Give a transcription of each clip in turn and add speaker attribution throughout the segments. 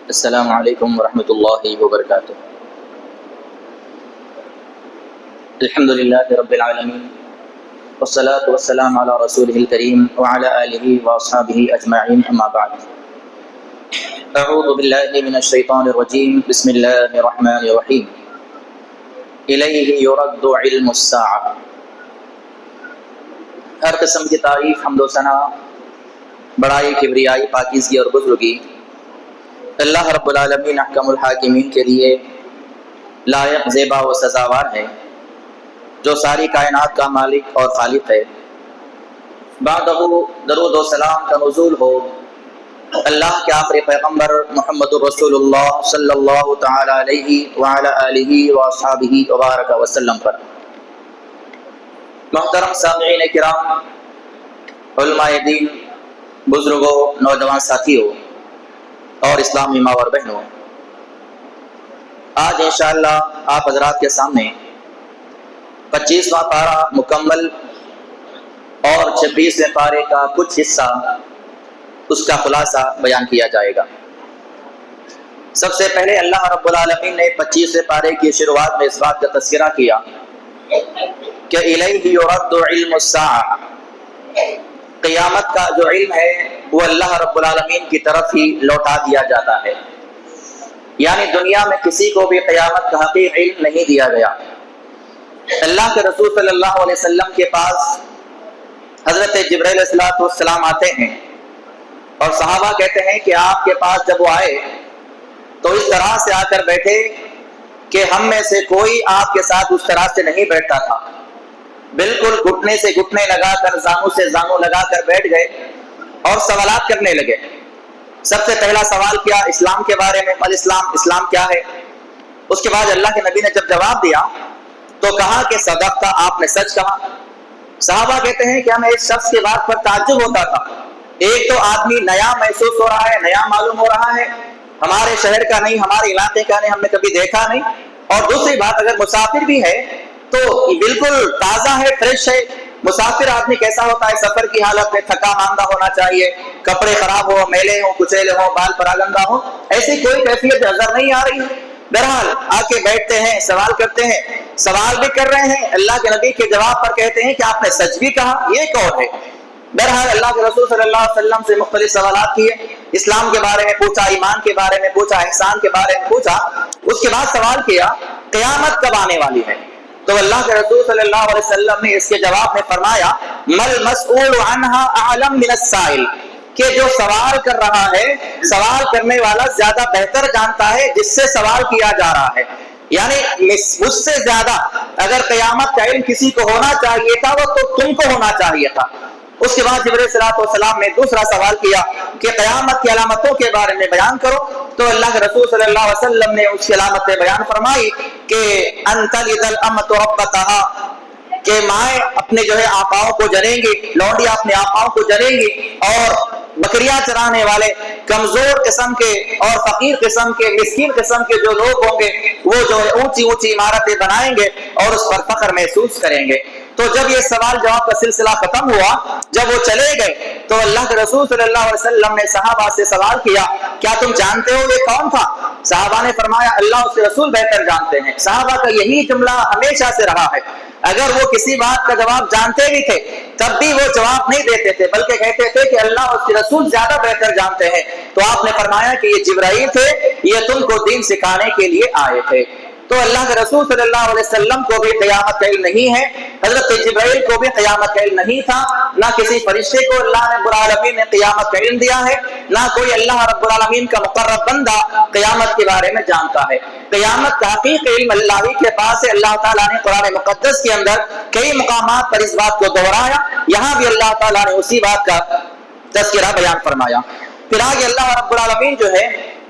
Speaker 1: السلام علیکم ورحمۃ اللہ وبرکاتہ۔ الحمد للہ رب العالمین والصلاة والسلام علی رسولہ الکریم وعلی آلہ واصحابہ اجمعین، اما بعد۔ اعوذ باللہ من الشیطان الرجیم، بسم اللہ الرحمن الرحیم۔ الیہ یرد علم الساعہ۔ ہر قسم کی تعریف، حمد و ثنا، بڑائی، کبریائی، پاکیزگی اور بزرگی اللہ رب العالمین احکم الحاکمین کے لیے لائق، زیبا و سزاوار ہے، جو ساری کائنات کا مالک اور خالق ہے۔ بعدہ درود و سلام کا نزول ہو اللہ کے آخری پیغمبر محمد الرسول اللہ صلی اللہ تعالی علیہ وعلی آلہ واصحابہ وبارک وسلم پر۔ محترم سامعین کرام، علماء دین، بزرگوں، نوجوان ساتھیوں اور اسلامی ماں اور بہنوں، آج انشاءاللہ آپ حضرات کے سامنے 25واں پارہ مکمل اور 26ویں پارے کا کچھ حصہ، اس کا خلاصہ بیان کیا جائے گا۔ سب سے پہلے اللہ رب العالمین نے 25ویں پارے کی شروعات میں اس بات کا تذکرہ کیا کہ الیہ یرد علم الساعہ، قیامت کا جو علم ہے وہ اللہ رب العالمین کی طرف ہی لوٹا دیا جاتا ہے، یعنی دنیا میں کسی کو بھی قیامت کا حقیقی علم نہیں دیا گیا۔ اللہ کے رسول صلی اللہ علیہ وسلم کے پاس حضرت جبرائیل علیہ السلام آتے ہیں اور صحابہ کہتے ہیں کہ آپ کے پاس جب وہ آئے تو اس طرح سے آ کر بیٹھے کہ ہم میں سے کوئی آپ کے ساتھ اس طرح سے نہیں بیٹھتا تھا، بالکل گھٹنے سے گھٹنے لگا کر، زانو سے زانو لگا کر بیٹھ گئے اور سوالات کرنے لگے۔ سب سے پہلا سوال کیا؟ اسلام کے بارے میں، الاسلام، اسلام کیا ہے؟ اس کے بعد اللہ کے نبی نے جب جواب دیا تو کہا کہ صدقت، آپ نے سچ کہا۔ صحابہ کہتے ہیں کہ ہمیں اس شخص کی بات پر تعجب ہوتا تھا، ایک تو آدمی نیا محسوس ہو رہا ہے، نیا معلوم ہو رہا ہے، ہمارے شہر کا نہیں، ہمارے علاقے کا نہیں، ہم نے کبھی دیکھا نہیں، اور دوسری بات اگر مسافر بھی ہے تو بالکل تازہ ہے، فریش ہے۔ مسافر آدمی کیسا ہوتا ہے؟ سفر کی حالت میں تھکا ماندہ ہونا چاہیے، کپڑے خراب ہو، میلے ہوں، کچیلے ہوں، بال پراگندہ ہوں، ایسی کوئی کیفیت نظر نہیں آ رہی ہے۔ بہرحال آ کے بیٹھتے ہیں، سوال کرتے ہیں، سوال بھی کر رہے ہیں، اللہ کے نبی کے جواب پر کہتے ہیں کہ آپ نے سچ بھی کہا، یہ کون ہے؟ بہرحال اللہ کے رسول صلی اللہ علیہ وسلم سے مختلف سوالات کیے، اسلام کے بارے میں پوچھا، ایمان کے بارے میں پوچھا، احسان کے بارے میں پوچھا۔ اس کے بعد سوال کیا قیامت کب آنے والی ہے؟ تو اللہ کے رسول صلی اللہ علیہ وسلم نے اس کے جواب میں فرمایا مل مسئول عنہا اعلم من السائل، کہ جو سوال کر رہا ہے، سوال کرنے والا زیادہ بہتر جانتا ہے جس سے سوال کیا جا رہا ہے، یعنی مجھ سے زیادہ اگر قیامت کا علم کسی کو ہونا چاہیے تھا وہ تو تم کو ہونا چاہیے تھا۔ اس کے بعد جبرائیل صلی اللہ علیہ وسلم نے دوسرا سوال کیا کہ قیامت کی علامتوں کے بارے میں بیان کرو، تو اللہ کے رسول صلی اللہ علیہ وسلم نے اس کی علامتیں بیان فرمائی کہ ان تلد الامۃ ربتها، کہ مائیں اپنے جو ہے آقاؤں کو جنیں گی، لونڈیاں اپنے آقاؤں کو جنیں گی، اور بکریاں چرانے والے کمزور قسم کے اور فقیر قسم کے، مسکین قسم کے جو لوگ ہوں گے وہ جو ہے اونچی اونچی عمارتیں بنائیں گے اور اس پر فخر محسوس کریں گے۔ تو جب یہ سوال جواب کا سلسلہ ختم ہوا، جب وہ چلے گئے تو اللہ کے رسول صلی اللہ علیہ وسلم نے صحابہ سے سوال کیا کیا تم جانتے ہو یہ کون تھا؟ صحابہ نے فرمایا اللہ اس کے رسول بہتر جانتے ہیں۔ صحابہ کا یہی جملہ ہمیشہ سے رہا ہے، اگر وہ کسی بات کا جواب جانتے بھی تھے تب بھی وہ جواب نہیں دیتے تھے، بلکہ کہتے تھے کہ اللہ اور اس کے رسول زیادہ بہتر جانتے ہیں۔ تو آپ نے فرمایا کہ یہ جبرائیل تھے، یہ تم کو دین سکھانے کے لیے آئے تھے۔ تو اللہ کے رسول صلی اللہ علیہ وسلم کو بھی قیامت کا علم نہیں ہے، حضرت جبرائیل کو بھی قیامت کا علم نہیں تھا، نہ کسی فرشتے کو اللہ رب العالمین نے قیامت کا علم دیا ہے، نہ کوئی اللہ رب العالمین کا مقرب بندہ قیامت کے بارے میں جانتا ہے۔ قیامت کا حقیقی علم اللہ ہی کے پاس ہے۔ اللہ تعالیٰ نے قرآن مقدس کے اندر کئی مقامات پر اس بات کو دہرایا، یہاں بھی اللہ تعالیٰ نے اسی بات کا تذکرہ بیان فرمایا۔ پھر آگے اللہ رب العالمین جو ہے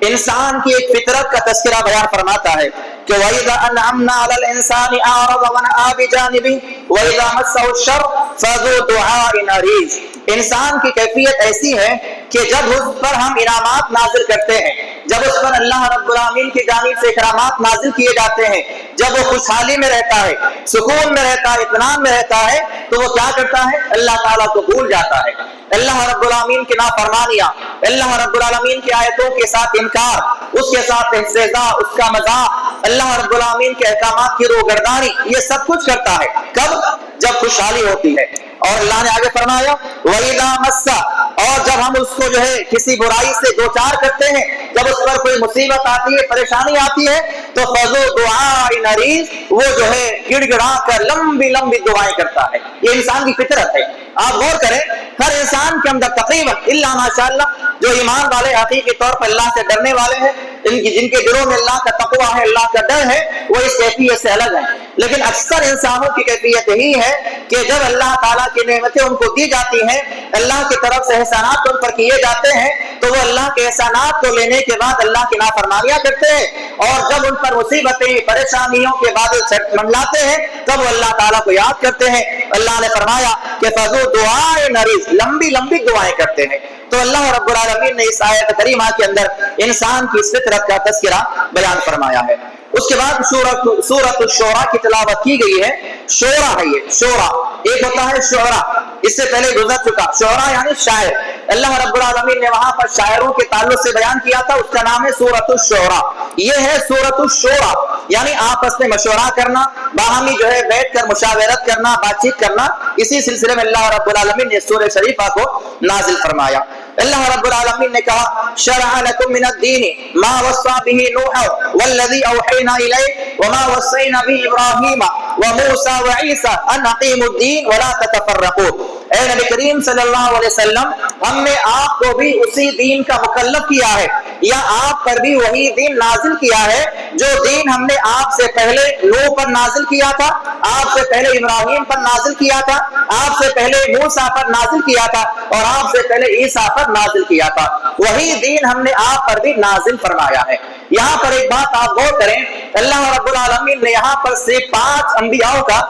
Speaker 1: انسان کی ایک فطرت کا تذکرہ بیان فرماتا ہے کہ وَإِذَا أَنْعَمْنَا عَلَى الْإِنسَانِ أَعْرَضَ وَنَأَىٰ بِجَانِبِهِ وَإِذَا مَسَّهُ الشَّرُّ فَذُو دُعَاءٍ عَرِيضٍ۔ انسان کی کیفیت ایسی ہے کہ جب اس پر ہم انعامات نازل کرتے ہیں، جب اس پر اللہ رب العالمین کی جانب سے اکرامات نازل کیے جاتے ہیں، جب وہ خوشحالی میں رہتا ہے، سکون میں رہتا ہے، اطمینان میں رہتا ہے، تو وہ کیا کرتا ہے؟ اللہ تعالیٰ کو بھول جاتا ہے۔ اللہ رب العالمین کی نافرمانیاں، اللہ رب العالمین کی آیتوں کے ساتھ انکار، اس کے ساتھ استہزاء، اس کا مذاق، اللہ رب العالمین کے احکامات کی روگردانی، یہ سب کچھ کرتا ہے۔ کب؟ جب خوشحالی ہوتی ہے۔ اور اللہ نے آگے فرمایا وَإِذَا مَسَّ، اور جب ہم اس کو جو ہے کسی برائی سے دوچار کرتے ہیں، جب اس پر کوئی مصیبت آتی ہے، پریشانی آتی ہے، تو فَذُو دُعَاءٍ عَرِيضٍ، وہ جو ہے گڑ گڑا کر لمبی لمبی دعائیں کرتا ہے۔ یہ انسان کی فطرت ہے۔ آپ غور کریں، ہر انسان کے اندر تقریباً الا ماشاء اللہ جو ایمان والے حقیقی طور پر اللہ سے ڈرنے والے ہیں، جن کے دلوں میں اللہ کا تقویٰ ہے، اللہ کا ڈر ہے، وہ اس کیفیت سے الگ ہیں۔ لیکن اکثر انسانوں کی کیفیت یہی ہے کہ جب اللہ تعالیٰ کی نعمتیں ان کو دی جاتی ہیں، اللہ کی طرف سے احسانات ان پر کیے جاتے ہیں، تو وہ اللہ کے احسانات کو لینے کے بعد اللہ کی نافرمانیاں کرتے ہیں، اور جب ان پر مصیبتیں، پریشانیوں کے بادل منڈلاتے ہیں، تب وہ اللہ تعالیٰ کو یاد کرتے ہیں۔ اللہ نے فرمایا کہ فَذُو دُعَاءٍ عَرِيضٍ، لمبی لمبی دعائیں کرتے ہیں۔ تو اللہ رب العالمین نے اس آیت کریمہ کے اندر انسان کی فطرت کا تذکرہ بیان فرمایا ہے۔ اس کے بعد سورۃ الشعراء کی تلاوت کی گئی ہے۔ شعرا ہے یہ، شعرا ایک ہوتا ہے شعرا، اس سے پہلے گزر چکا، شعرا یعنی شاعر۔ اللہ رب العالمین نے وہاں پر شاعروں کے تعلق سے بیان کیا تھا، اس کا نام ہے سورۃ الشعراء۔ یہ ہے سورۃ الشعراء، یعنی آپس میں مشورہ کرنا، باہمی جو ہے بیٹھ کر مشاورت کرنا، بات چیت کرنا۔ اسی سلسلے میں اللہ رب العالمین نے سورہ شریفہ کو نازل فرمایا۔ اللہ رب العالمین نے کہا شرع لکم من الدین ما وصى به نوح والذی اوحینا الیک وما وصینا به ابراہیم وموسیٰ وعیسیٰ ان اقیموا الدین ولا تتفرقوا۔ اے نبی کریم صلی اللہ علیہ وسلم، ہم نے آپ کو بھی اسی دین کا مکلف کیا ہے، یا آپ پر بھی وہی دین نازل کیا ہے جو دین ہم نے آپ سے پہلے نوح پر نازل کیا تھا، آپ سے پہلے ابراہیم پر نازل کیا تھا، آپ سے پہلے موسیٰ پر نازل کیا تھا، اور آپ سے پہلے عیسیٰ پر نازل کیا تھا۔ وہی دین ہم نے آپ پر بھی نازل فرمایا ہے۔ یہاں پر ایک بات آپ غور کریں، اللہ رب العالمین نے یہاں پر سے 5 انبیاء کا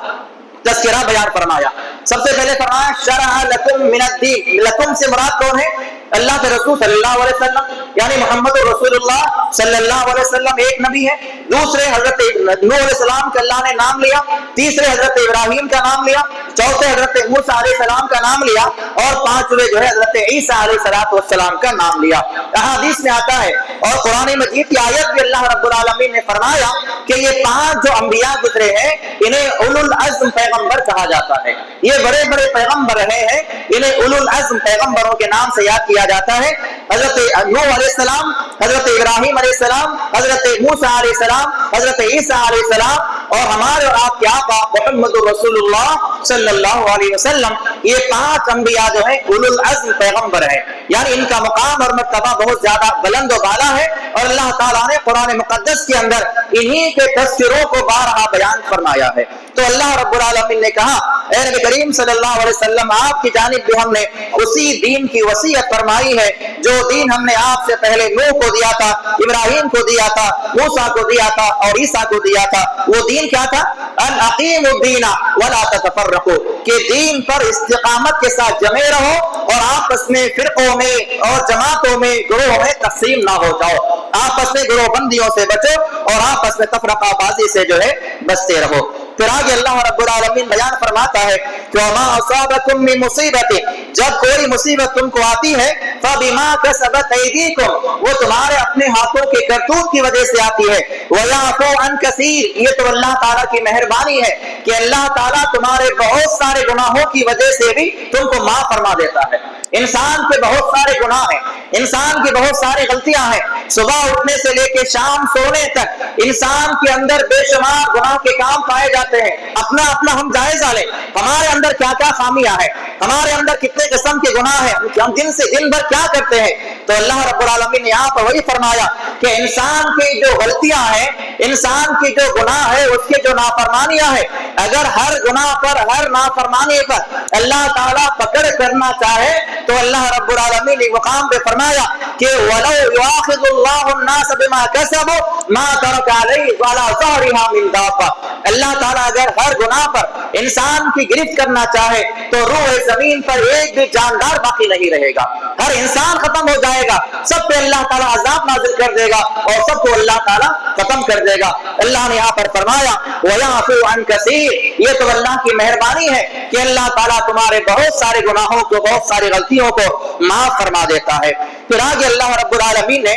Speaker 1: تذکرہ بیان فرمایا۔ سب سے پہلے فرمایا شرع لکم من الدین، لکم سے مراد کون ہے؟ اللہ کے رسول صلی اللہ علیہ وسلم، یعنی محمد رسول اللہ صلی اللہ علیہ وسلم ایک نبی ہے۔ دوسرے حضرت نوح علیہ السلام کا اللہ نے نام لیا، تیسرے حضرت ابراہیم کا نام لیا، چوتھے حضرت موسیٰ علیہ السلام کا نام لیا، اور پانچویں جو ہے حضرت عیسیٰ علیہ السلام کا نام لیا۔ احادیث میں آتا ہے، اور قرآن مجید کی آیت بھی اللہ رب العالمین نے فرمایا کہ یہ 5 جو انبیاء گزرے ہیں، انہیں اولو العزم پیغمبر کہا جاتا ہے۔ یہ بڑے بڑے پیغمبر رہے ہیں، انہیں اولو العزم پیغمبروں کے نام سے یاد کیا جاتا ہے۔ حضرت نوح علیہ السلام، حضرت ابراہیم علیہ السلام، حضرت موسیٰ علیہ السلام، حضرت عیسیٰ علیہ السلام، اور ہمارے اور آپ کے آقا محمد رسول اللہ صلی اللہ علیہ وسلم، یہ 5 انبیاء جو ہیں اولو العزم پیغمبر ہیں، یعنی ان کا مقام اور مرتبہ بہت زیادہ بلند و بالا ہے، اور اللہ تعالیٰ نے قرآن مقدس کے اندر انہی کے تذکروں کو بارہا بیان فرمایا ہے۔ تو اللہ رب العالمین نے کہا اے نبی کریم صلی اللہ علیہ وسلم، آپ کی جانب بھی ہم نے اسی دین کی وصیت فرمائی ہے جو دین ہم نے آپ سے پہلے نوح کو دیا تھا، ابراہیم کو دیا تھا، موسیٰ کو دیا تھا، اور عیسیٰ کو دیا تھا۔ وہ دین کیا تھا؟ ان اقیموا الدین ولا تتفرقوا، کہ دین پر استقامت کے ساتھ جمے رہو، اور آپس میں فرقوں میں اور جماعتوں میں، گروہوں میں تقسیم نہ ہو جاؤ، آپس میں گروہ بندیوں سے بچو، اور آپس میں تفرقہ بازی سے جو ہے بچتے رہو۔ پھر آگے اللہ رب العالمین بیان فرماتا ہے کہ وما اصابکم من مصیبت، جب کوئی مصیبت تم کو آتی ہے، فبما کسبت ایدیکم، وہ تمہارے اپنے ہاتھوں کے کرتوت کی وجہ سے آتی ہے، ویعفو عن کثیر، یہ تو اللہ تعالیٰ کی مہربانی ہے کہ اللہ تعالیٰ تمہارے بہت سارے گناہوں کی وجہ سے بھی تم کو معاف فرما دیتا ہے۔ انسان کے بہت سارے گناہ ہیں، انسان کی بہت ساری غلطیاں ہیں، صبح اٹھنے سے لے کے شام سونے تک انسان کے اندر بے شمار گناہ کے کام پائے جاتے ہیں۔ اپنا ہم جائزہ لیں، ہمارے اندر کیا کیا خامیاں ہیں، ہمارے اندر کتنے قسم کے گناہ ہیں، ہم دن سے دن بھر کیا کرتے ہیں۔ تو اللہ رب العالمین نے یہاں پر وہی فرمایا کہ انسان کی جو غلطیاں ہیں، انسان کی جو گناہ ہے، اس کے جو نافرمانیاں ہیں، اگر ہر گناہ پر، ہر نافرمانی پر اللہ تعالیٰ پکڑ کرنا چاہے تو اللہ رب العالمین نے مقام پہ فرمایا کہ وَلَوْ يُؤَاخِذُ اللَّهُ الناس بما كسبوا ما ترك عليه ولا ظهرها من دابة. اللہ تعالیٰ اگر ہر گناہ پر انسان کی گرفت کرنا چاہے تو روح زمین پر ایک بھی جاندار باقی نہیں رہے گا. ہر انسان ختم ہو جائے گا, سب پہ اللہ تعالیٰ عذاب نازل کر دے گا اور سب کو اللہ تعالیٰ ختم کر دے گا. اللہ نے یہاں پر فرمایا وَيَعْفُو عَنْ كَثِيرٍ, یہ تو اللہ کی مہربانی ہے کہ اللہ تعالیٰ تمہارے بہت سارے گناہوں کو, بہت ساری غلطیوں کو معاف فرما دیتا ہے. پھر آگے اللہ رب العالمین نے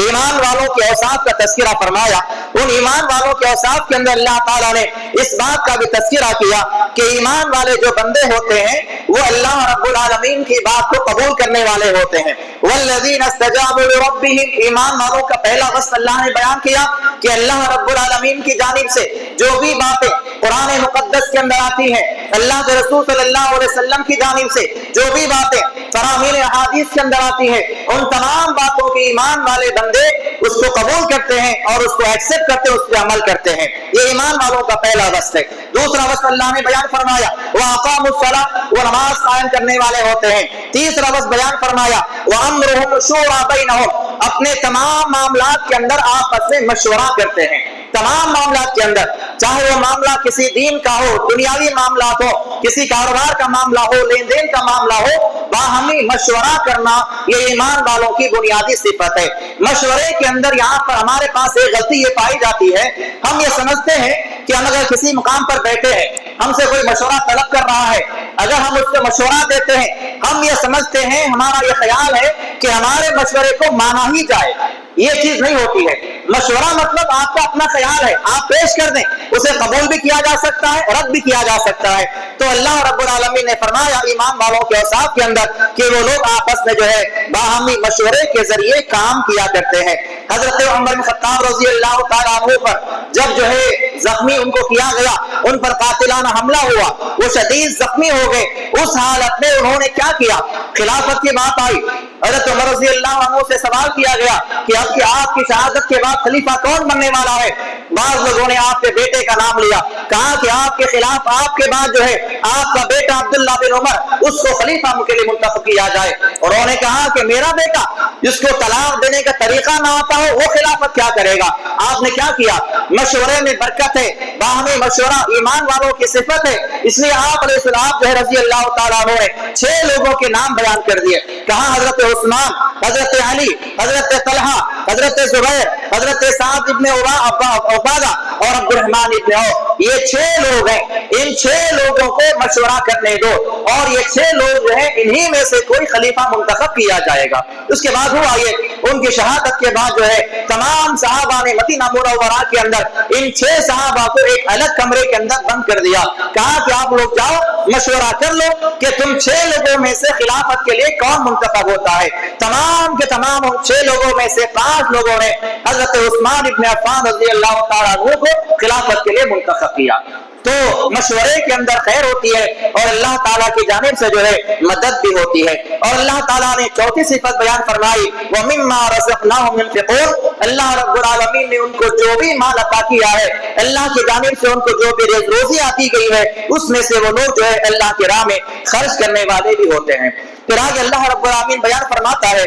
Speaker 1: ایمان والوں کے اوصاف کا تذکرہ فرمایا. ان ایمان والوں کے اوصاف کے اندر اللہ تعالیٰ نے اس بات کا بھی تذکرہ کیا کہ ایمان والے جو بندے ہوتے ہیں وہ اللہ رب العالمین کی بات کو قبول کرنے والے ہوتے ہیں. والذین استجابوا لربہم, ایمان والوں کا پہلا وصف اللہ نے بیان کیا کہ اللہ رب العالمین کی جانب سے جو بھی باتیں قرآن مقدس کے اندر آتی ہیں, اللہ کے رسول صلی اللہ علیہ وسلم کی جانب سے جو بھی باتیں فراہین احادیث کے اندر آتی ہیں, ان تمام باتوں کے ایمان والے بندے اس کو قبول کرتے ہیں اور اس کو ایکسپٹ کرتے ہیں, اس پہ عمل کرتے ہیں. یہ ایمان والوں کا پہلا وصف ہے. دوسرا وصف اللہ نے بیان فرمایا وَأَقَامُوا الصَّلَاةَ, وہ نماز قائم کرنے والے ہوتے ہیں. تیسرا وصف بیان فرمایا وَأَمْرُهُمْ شُورَىٰ بَيْنَهُمْ, اپنے تمام معاملات کے اندر آپس میں مشورہ کرتے ہیں. تمام معاملات کے اندر, چاہے وہ معاملہ کسی دین کا ہو, دنیاوی معاملات ہو, کسی کاروبار کا معاملہ ہو, لین دین کا معاملہ ہو, باہمی مشورہ کرنا یہ ایمان والوں کی بنیادی صفت ہے. مشورے کے اندر یہاں پر ہمارے پاس ایک غلطی یہ پائی جاتی ہے, ہم یہ سمجھتے ہیں کہ ہم اگر کسی مقام پر بیٹھے ہیں, ہم سے کوئی مشورہ طلب کر رہا ہے, اگر ہم اس کو مشورہ دیتے ہیں, ہم یہ سمجھتے ہیں, ہمارا یہ خیال ہے کہ ہمارے مشورے کو مانا ہی جائے. یہ چیز نہیں ہوتی ہے. مشورہ مطلب آپ کا اپنا خیال ہے, آپ پیش کر دیں, اسے قبول بھی کیا جا سکتا ہے, رد بھی کیا جا سکتا ہے. تو اللہ رب العالمین نے فرمایا ایمان والوں کے اوصاف کے اندر کہ وہ لوگ آپس میں جو ہے باہمی مشورے کے ذریعے کام کیا کرتے ہیں. حضرت عمر بن خطاب رضی اللہ تعالیٰ عنہ پر جب جو ہے زخمی ان کو کیا گیا, ان پر قاتلانہ حملہ ہوا, وہ شدید زخمی ہو گئے, اس حالت میں انہوں نے کیا کیا, خلافت کی بات آئی, حضرت عمر رضی اللہ عنہ سے سوال کیا گیا کہ اب کہ آپ کی شہادت کے بعد خلیفہ کون بننے والا ہے. بعض لوگوں نے آپ کے بیٹے کا نام لیا, کہا کہ آپ کے خلاف آپ کے بعد جو ہے آپ کا بیٹا عبداللہ بن عمر, اس کو خلیفہ کے لیے منتخب کیا جائے. اور انہوں نے کہا کہ میرا بیٹا جس کو طلاق دینے کا طریقہ نہ آتا ہو وہ خلافت کیا کرے گا. آپ نے کیا کیا, مشورے میں برکت ہے, باہمی مشورہ ایمان والوں کی صفت ہے. اس لیے آپ علیہ السلام جو ہے رضی اللہ تعالیٰ عنہ نے 6 لوگوں کے نام بیان کر دیے. کہا حضرت عثمان, حضرت علی, حضرت طلحہ, حضرت زبیر, حضرت سعد ابن عبادہ اور عبد الرحمن ابن عوف, یہ 6 لوگ ہیں. ان 6 لوگوں کو مشورہ کرنے دو اور یہ 6 لوگ جو ہیں انہی میں سے کوئی خلیفہ منتخب کیا جائے گا. اس کے بعد ہوا یہ, ان کی شہادت کے بعد جو ہے تمام صحابہ نے مدینہ منورہ کے اندر ان 6 صحابہ کو ایک الگ کمرے کے اندر بند کر دیا. کہا کہ آپ لوگ جاؤ مشورہ کر لو کہ تم 6 لوگوں میں سے خلافت کے لیے کون منتخب ہوتا ہے. تمام کے تمام ان 6 لوگوں میں سے 5 لوگوں نے حضرت عثمان ابن عفان رضی اللہ تعالیٰ عنہ کو خلافت کے لیے منتخب کیا. تو مشورے کے اندر خیر ہوتی ہے اور اللہ تعالیٰ کی جانب سے جو ہے مدد بھی ہوتی ہے. اور اللہ تعالیٰ نے چوتھی صفت بیان فرمائی وَمِمَّا رَزَقْنَاهُمْ يُنْفِقُونَ, اللہ رب العالمین نے ان کو جو بھی مال عطا کیا ہے, اللہ کی جانب سے ان کو جو بھی روزی آتی گئی ہے, اس میں سے وہ لوگ جو ہے اللہ کی راہ میں خرچ کرنے والے بھی ہوتے ہیں. پھر آگے اللہ رب العالمین بیان فرماتا ہے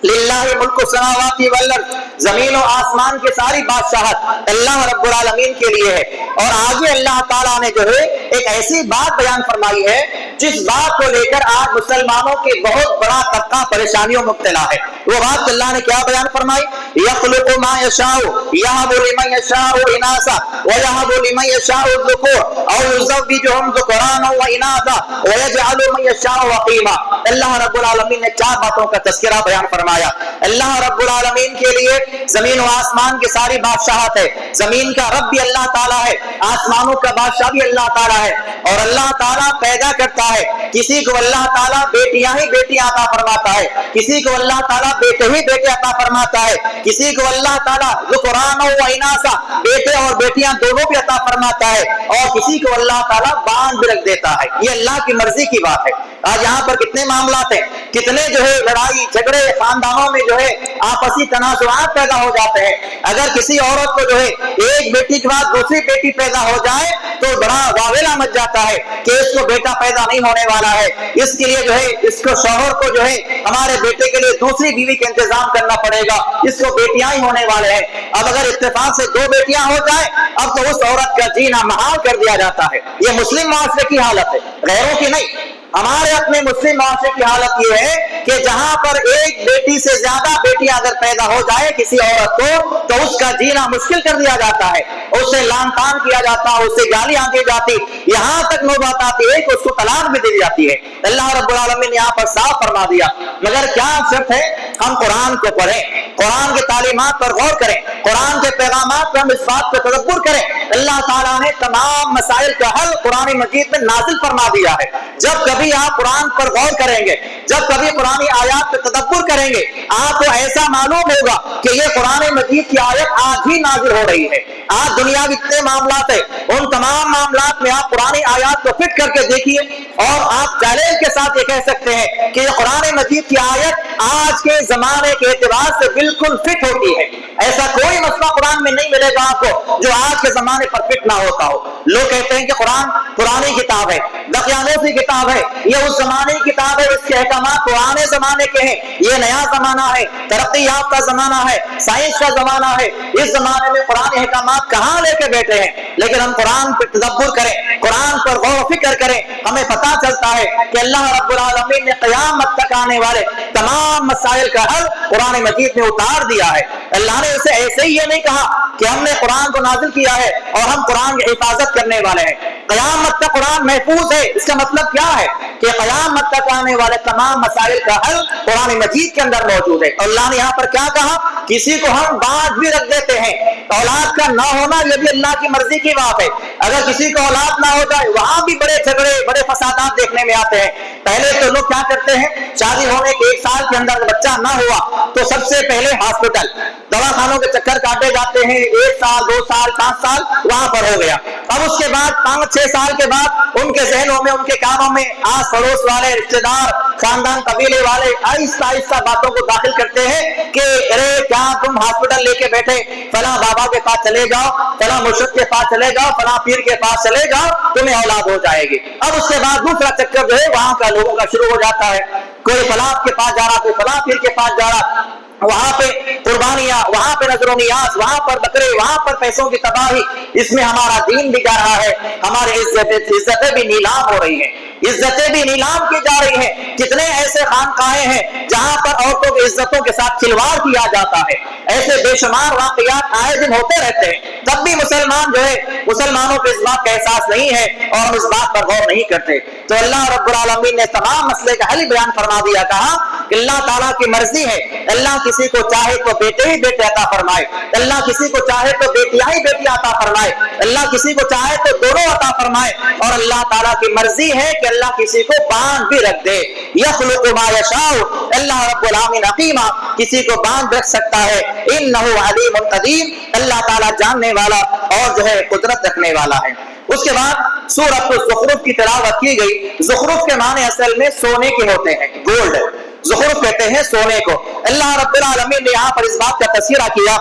Speaker 1: للہ ملک السماوات والارض, زمین و آسمان کی ساری بادشاہت اللہ رب العالمین کے لیے ہے. اور آگے اللہ تعالیٰ نے جو ہے ایک ایسی بات بیان فرمائی ہے جس بات کو لے کر آج مسلمانوں کے بہت بڑا طبقہ پریشانیوں مبتلا ہے. وہ بات اللہ نے کیا بیان فرمائی, یخلق ما یشاء یہب لمن یشاء اناثا ویہب لمن یشاء الذکور او یزوجہم ذکرانا واناثا ویجعل من یشاء عقیما. اللہ رب العالمین نے 4 باتوں کا تذکرہ بیان فرمایا. اللہ رب العالمین کے لیے زمین و آسمان کی ساری بادشاہت ہے. زمین کا رب بھی اللہ تعالیٰ ہے, آسمانوں کا بادشاہ بھی اللہ تعالیٰ ہے. اور اللہ تعالیٰ پیدا کرتا ہے, کسی کو اللہ تعالیٰ بیٹیاں ہی بیٹیاں عطا فرماتا ہے, کسی کو اللہ تعالیٰ بیٹے ہی بیٹے عطا فرماتا ہے, کسی کو اللہ تعالیٰ ذکران و اناثا بیٹے اور بیٹیاں دونوں بھی عطا فرماتا ہے, اور کسی کو اللہ تعالیٰ باندھ بھی رکھ دیتا ہے. یہ اللہ کی مرضی کی بات ہے. آج یہاں پر کتنے معاملات ہیں, کتنے جو ہے لڑائی جھگڑے خاندانوں میں جو ہے آپسی تنازعات پیدا ہو جاتے ہیں۔ اگر کسی عورت کو جو ہے ایک بیٹی کے بعد دوسری بیٹی پیدا ہو جائے تو بڑا واویلا مچ جاتا ہے کہ اس کو بیٹا پیدا نہیں ہونے والا ہے، اس کے لیے جو ہے اس کو شوہر کو جو ہے ہمارے بیٹے کے لیے دوسری بیوی کا انتظام کرنا پڑے گا، اس کو بیٹیاں ہی ہونے والے ہیں۔ اب اگر اتفاق سے دو بیٹیاں ہو جائیں اب تو اس عورت کا جینا محال کر دیا جاتا ہے۔ یہ مسلم معاشرے کی حالت ہے، غیروں کی نہیں۔ ہمارے اپنے مسلم معاشرے کی حالت یہ ہے کہ جہاں پر ایک بیٹی سے زیادہ بیٹیاں اگر پیدا ہو جائے کسی عورت کو تو اس کا جینا مشکل کر دیا جاتا ہے، اسے لان تان کیا جاتا ہے، اسے گالیاں دی جاتی، یہاں تک نوبت آتی ہے کہ اس کو طلاق بھی دی جاتی ہے۔ اللہ رب العالمین نے یہاں پر صاف فرما دیا، مگر کیا شرط ہے؟ ہم قرآن کو پڑھیں، قرآن کی تعلیمات پر غور کریں، قرآن کے پیغامات پر ہم اس بات پر تدبر کریں۔ اللہ تعالیٰ نے تمام مسائل کا حل قرآن مجید میں نازل فرما دیا ہے۔ جب کبھی آپ قرآن پر غور کریں گے، جب کبھی قرآن آیات پر تدبر کریں گے، آپ کو ایسا معلوم ہوگا کہ یہ قرآن مجید کی آیت آج ہی نازل ہو رہی ہے۔ آج دنیا میں اتنے معاملات ہیں، ان تمام معاملات میں آپ قرآن آیات کو فٹ کر کے دیکھیے اور آپ چیلنج کے ساتھ یہ کہہ سکتے ہیں کہ یہ قرآن مجید کی آیت آج کے زمانے کے اعتبار سے بالکل فٹ ہوتی ہے۔ ایسا کوئی مسئلہ قرآن میں نہیں ملے گا آپ کو جو آج کے زمانے پر فٹ نہ ہوتا ہو۔ لوگ کہتے ہیں کہ قرآن پرانی کتاب ہے، دقیانوسی کتاب ہے، یہ اس زمانے کی کتاب ہے، اس کے احکامات پرانے زمانے کے ہیں، یہ نیا زمانہ ہے، ترقی یافتہ زمانہ ہے، سائنس کا زمانہ ہے، اس زمانے میں قرآن احکامات کہاں لے کے بیٹھے ہیں؟ لیکن ہم قرآن پر تدبر کریں، قرآن پر غور و فکر کریں، ہمیں پتہ چلتا ہے کہ اللہ رب العالمین نے قیامت تک آنے والے تمام مسائل کا حل قرآن مجید میں اتار دیا ہے۔ اللہ نے اسے ایسے ہی یہ نہیں کہا کہ ہم نے قرآن کو نازل کیا ہے اور ہم قرآن کی حفاظت کرنے والے ہیں، قیامت تک قرآن محفوظ ہے۔ اس کا مطلب کیا ہے کہ قیامت تک آنے والے تمام مسائل کا حل قرآن مجید کے اندر موجود ہے۔ اور اللہ نے یہاں پر کیا کہا؟ کسی کو ہم بانٹ بھی رکھ دیتے ہیں، اولاد کا نہ ہونا یہ بھی اللہ کی مرضی کی بات ہے۔ اگر کسی کو اولاد نہ ہو جائے وہاں بھی بڑے جھگڑے بڑے فسادات دیکھنے میں آتے ہیں۔ پہلے تو لوگ کیا کرتے ہیں، شادی ہونے کے 1 سال کے اندر بچہ نہ ہوا تو سب سے پہلے ہاسپٹل دواخانوں کے چکر کاٹے جاتے ہیں، 1 سال 2 سال 5 سال وہاں پر ہو گیا۔ اب اس کے بعد 5-6 سال کے بعد ان کے ذہنوں میں ان کے کاموں میں آس پڑوس والے رشتے دار خاندان قبیلے والے آہستہ آہستہ باتوں کو داخل کرتے ہیں کہ ارے کیا تم ہاسپٹل لے کے بیٹھے، فلاں بابا کے پاس چلے جاؤ، فلاں مرشد کے پاس چلے جاؤ، فلاں پیر کے پاس چلے جاؤ، تمہیں اولاد ہو جائے گی۔ اب اس کے بعد دوسرا چکر جو ہے وہاں کا لوگوں کا شروع ہو جاتا ہے، کوئی فلاں کے پاس جا رہا، کوئی فلاں پیر کے پاس جا رہا، وہاں پہ قربانیاں، وہاں پہ نذر و نیاز، وہاں پر بکرے، وہاں پر پیسوں کی تباہی۔ اس میں ہمارا دین بھی جا رہا ہے، ہماری عزتیں بھی نیلام ہو رہی ہیں، عزتیں بھی نیلام کی جا رہی ہیں۔ کتنے ایسے خانقاہیں ہیں جہاں پر عورتوں کی عزتوں کے ساتھ کھلواڑ کیا جاتا ہے، ایسے بے شمار واقعات آئے دن ہوتے رہتے ہیں۔ تب بھی مسلمان جو ہے مسلمانوں کو اس بات کا احساس نہیں ہے اور ہم اس بات پر غور نہیں کرتے۔ تو اللہ رب العالمین نے تمام مسئلے کا حل بیان فرما دیا، کہا کہ اللہ تعالیٰ کی مرضی ہے، اللہ کسی کو چاہے تو بیٹے ہی بیٹے عطا فرمائے، اللہ کسی کو چاہے تو بیٹیاں ہی بیٹی عطا فرمائے، اللہ کسی کو چاہے تو دونوں عطا فرمائے، اور اللہ تعالیٰ کی مرضی ہے کہ اللہ کسی کو باندھ بھی رکھ دے۔ یخلق ما یشاء، اللہ رب العالمین حکیمہ کسی کو باندھ رکھ سکتا ہے، انہ علیم قدیر، اللہ تعالیٰ جاننے والا اور جو ہے قدرت رکھنے والا ہے۔ اس کے بعد سورۃ الزخرف کی تلاوت کی گئی۔ زخرف کے معنی اصل میں سونے کے ہوتے ہیں، گولڈ، زخرف کہتے ہیں سونے کو۔ اللہ رب العالمین نے یہاں پر اس بات کا تذکرہ کیا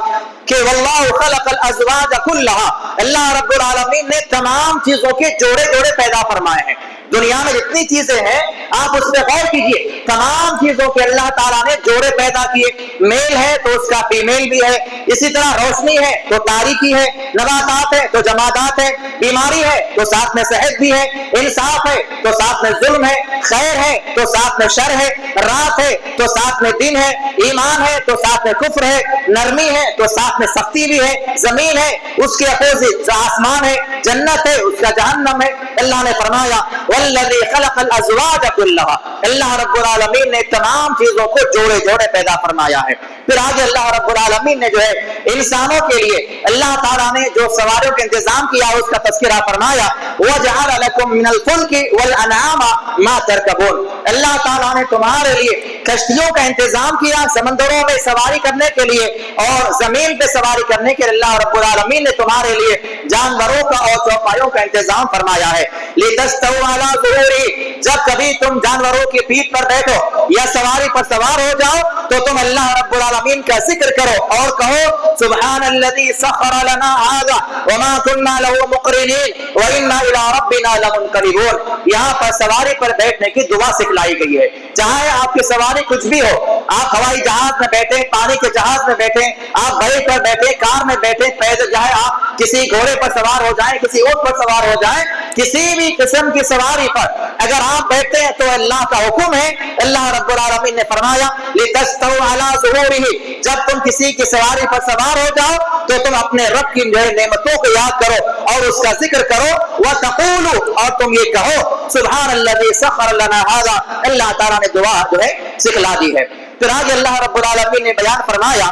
Speaker 1: کہ واللہ خلق الازواج کلھا، اللہ رب العالمین نے تمام چیزوں کے جوڑے جوڑے پیدا فرمائے ہیں۔ دنیا میں جتنی چیزیں ہیں آپ اس پہ غور کیجئے، تمام چیزوں کے اللہ تعالیٰ نے جوڑے پیدا کیے، میل ہے تو اس کا فیمیل بھی ہے، اسی طرح روشنی ہے تو تاریکی ہے، نباتات ہے تو جمادات ہے، بیماری ہے تو ساتھ میں صحت بھی ہے، انصاف ہے تو ساتھ میں ظلم ہے، خیر ہے تو ساتھ میں شر ہے، رات ہے تو ساتھ میں دن ہے، ایمان ہے تو ساتھ میں کفر ہے، نرمی ہے تو ساتھ میں سختی بھی ہے، زمین ہے اس کے اپوزٹ آسمان ہے، جنت ہے اس کا جہنم ہے۔ اللہ نے فرمایا والذی خلق الازواج کلھا، اللہ رب العالمین نے تمام چیزوں کو جوڑے جوڑے پیدا فرمایا ہے۔ پھر آگے اللہ رب العالمین نے جو ہے انسانوں کے لیے اللہ تعالیٰ نے جو سواریوں کا انتظام کیا اس کا تذکرہ فرمایا، وَجَعَلَ لَكُم مِّنَ الْفُلْكِ وَالْأَنْعَامَ مَا تَرْكَبُونَ، اللہ تعالیٰ نے تمہارے لیے کشتیوں کا انتظام کیا سمندروں میں سواری کرنے کے لیے اور زمین پہ سواری کرنے کے لیے اللہ رب العالمین نے تمہارے لیے جانوروں کا اور چوپایوں کا انتظام فرمایا ہے لِتَسْتَوْا عَلَىٰ ظُهُورِهِ جب کبھی تم جانوروں کی پیٹھ پر بیٹھو یا سواری پر سوار ہو جاؤ تو تم اللہ رب العالمین کا ذکر کرو اور کہو سبحان الذی سخر لنا هذا وما كنا له مقرنین وإنا إلى ربنا لمنقلبون یہاں پر سواری پر بیٹھنے کی دعا سکھلائی گئی ہے چاہے آپ کی سواری کچھ بھی ہو آپ ہوائی جہاز میں بیٹھے پانی کے جہاز میں بیٹھے آپ بائک پر بیٹھے کار میں بیٹھے پیدل جائے آپ کسی گھوڑے پر سوار ہو جائیں کسی اونٹ پر سوار ہو جائیں کسی بھی قسم کی سواری پر اگر آپ بیٹھتے ہیں تو اللہ کا حکم ہے اللہ رب العالمین نے فرمایا لِتَسْتَوْا عَلَىٰ ظُهُورِهِ جب تم کسی کی سواری پر سوار ہو جاؤ تو تم اپنے رب کی نعمتوں کو یاد کرو اور اس کا ذکر کرو وَتَقُولُوا اور تم یہ کہو سبحان الذی سخر لنا هذا اللہ تعالیٰ نے دعا جو ہے سکھلا دی ہے پھر آگے اللہ رب العالمین نے بیان فرمایا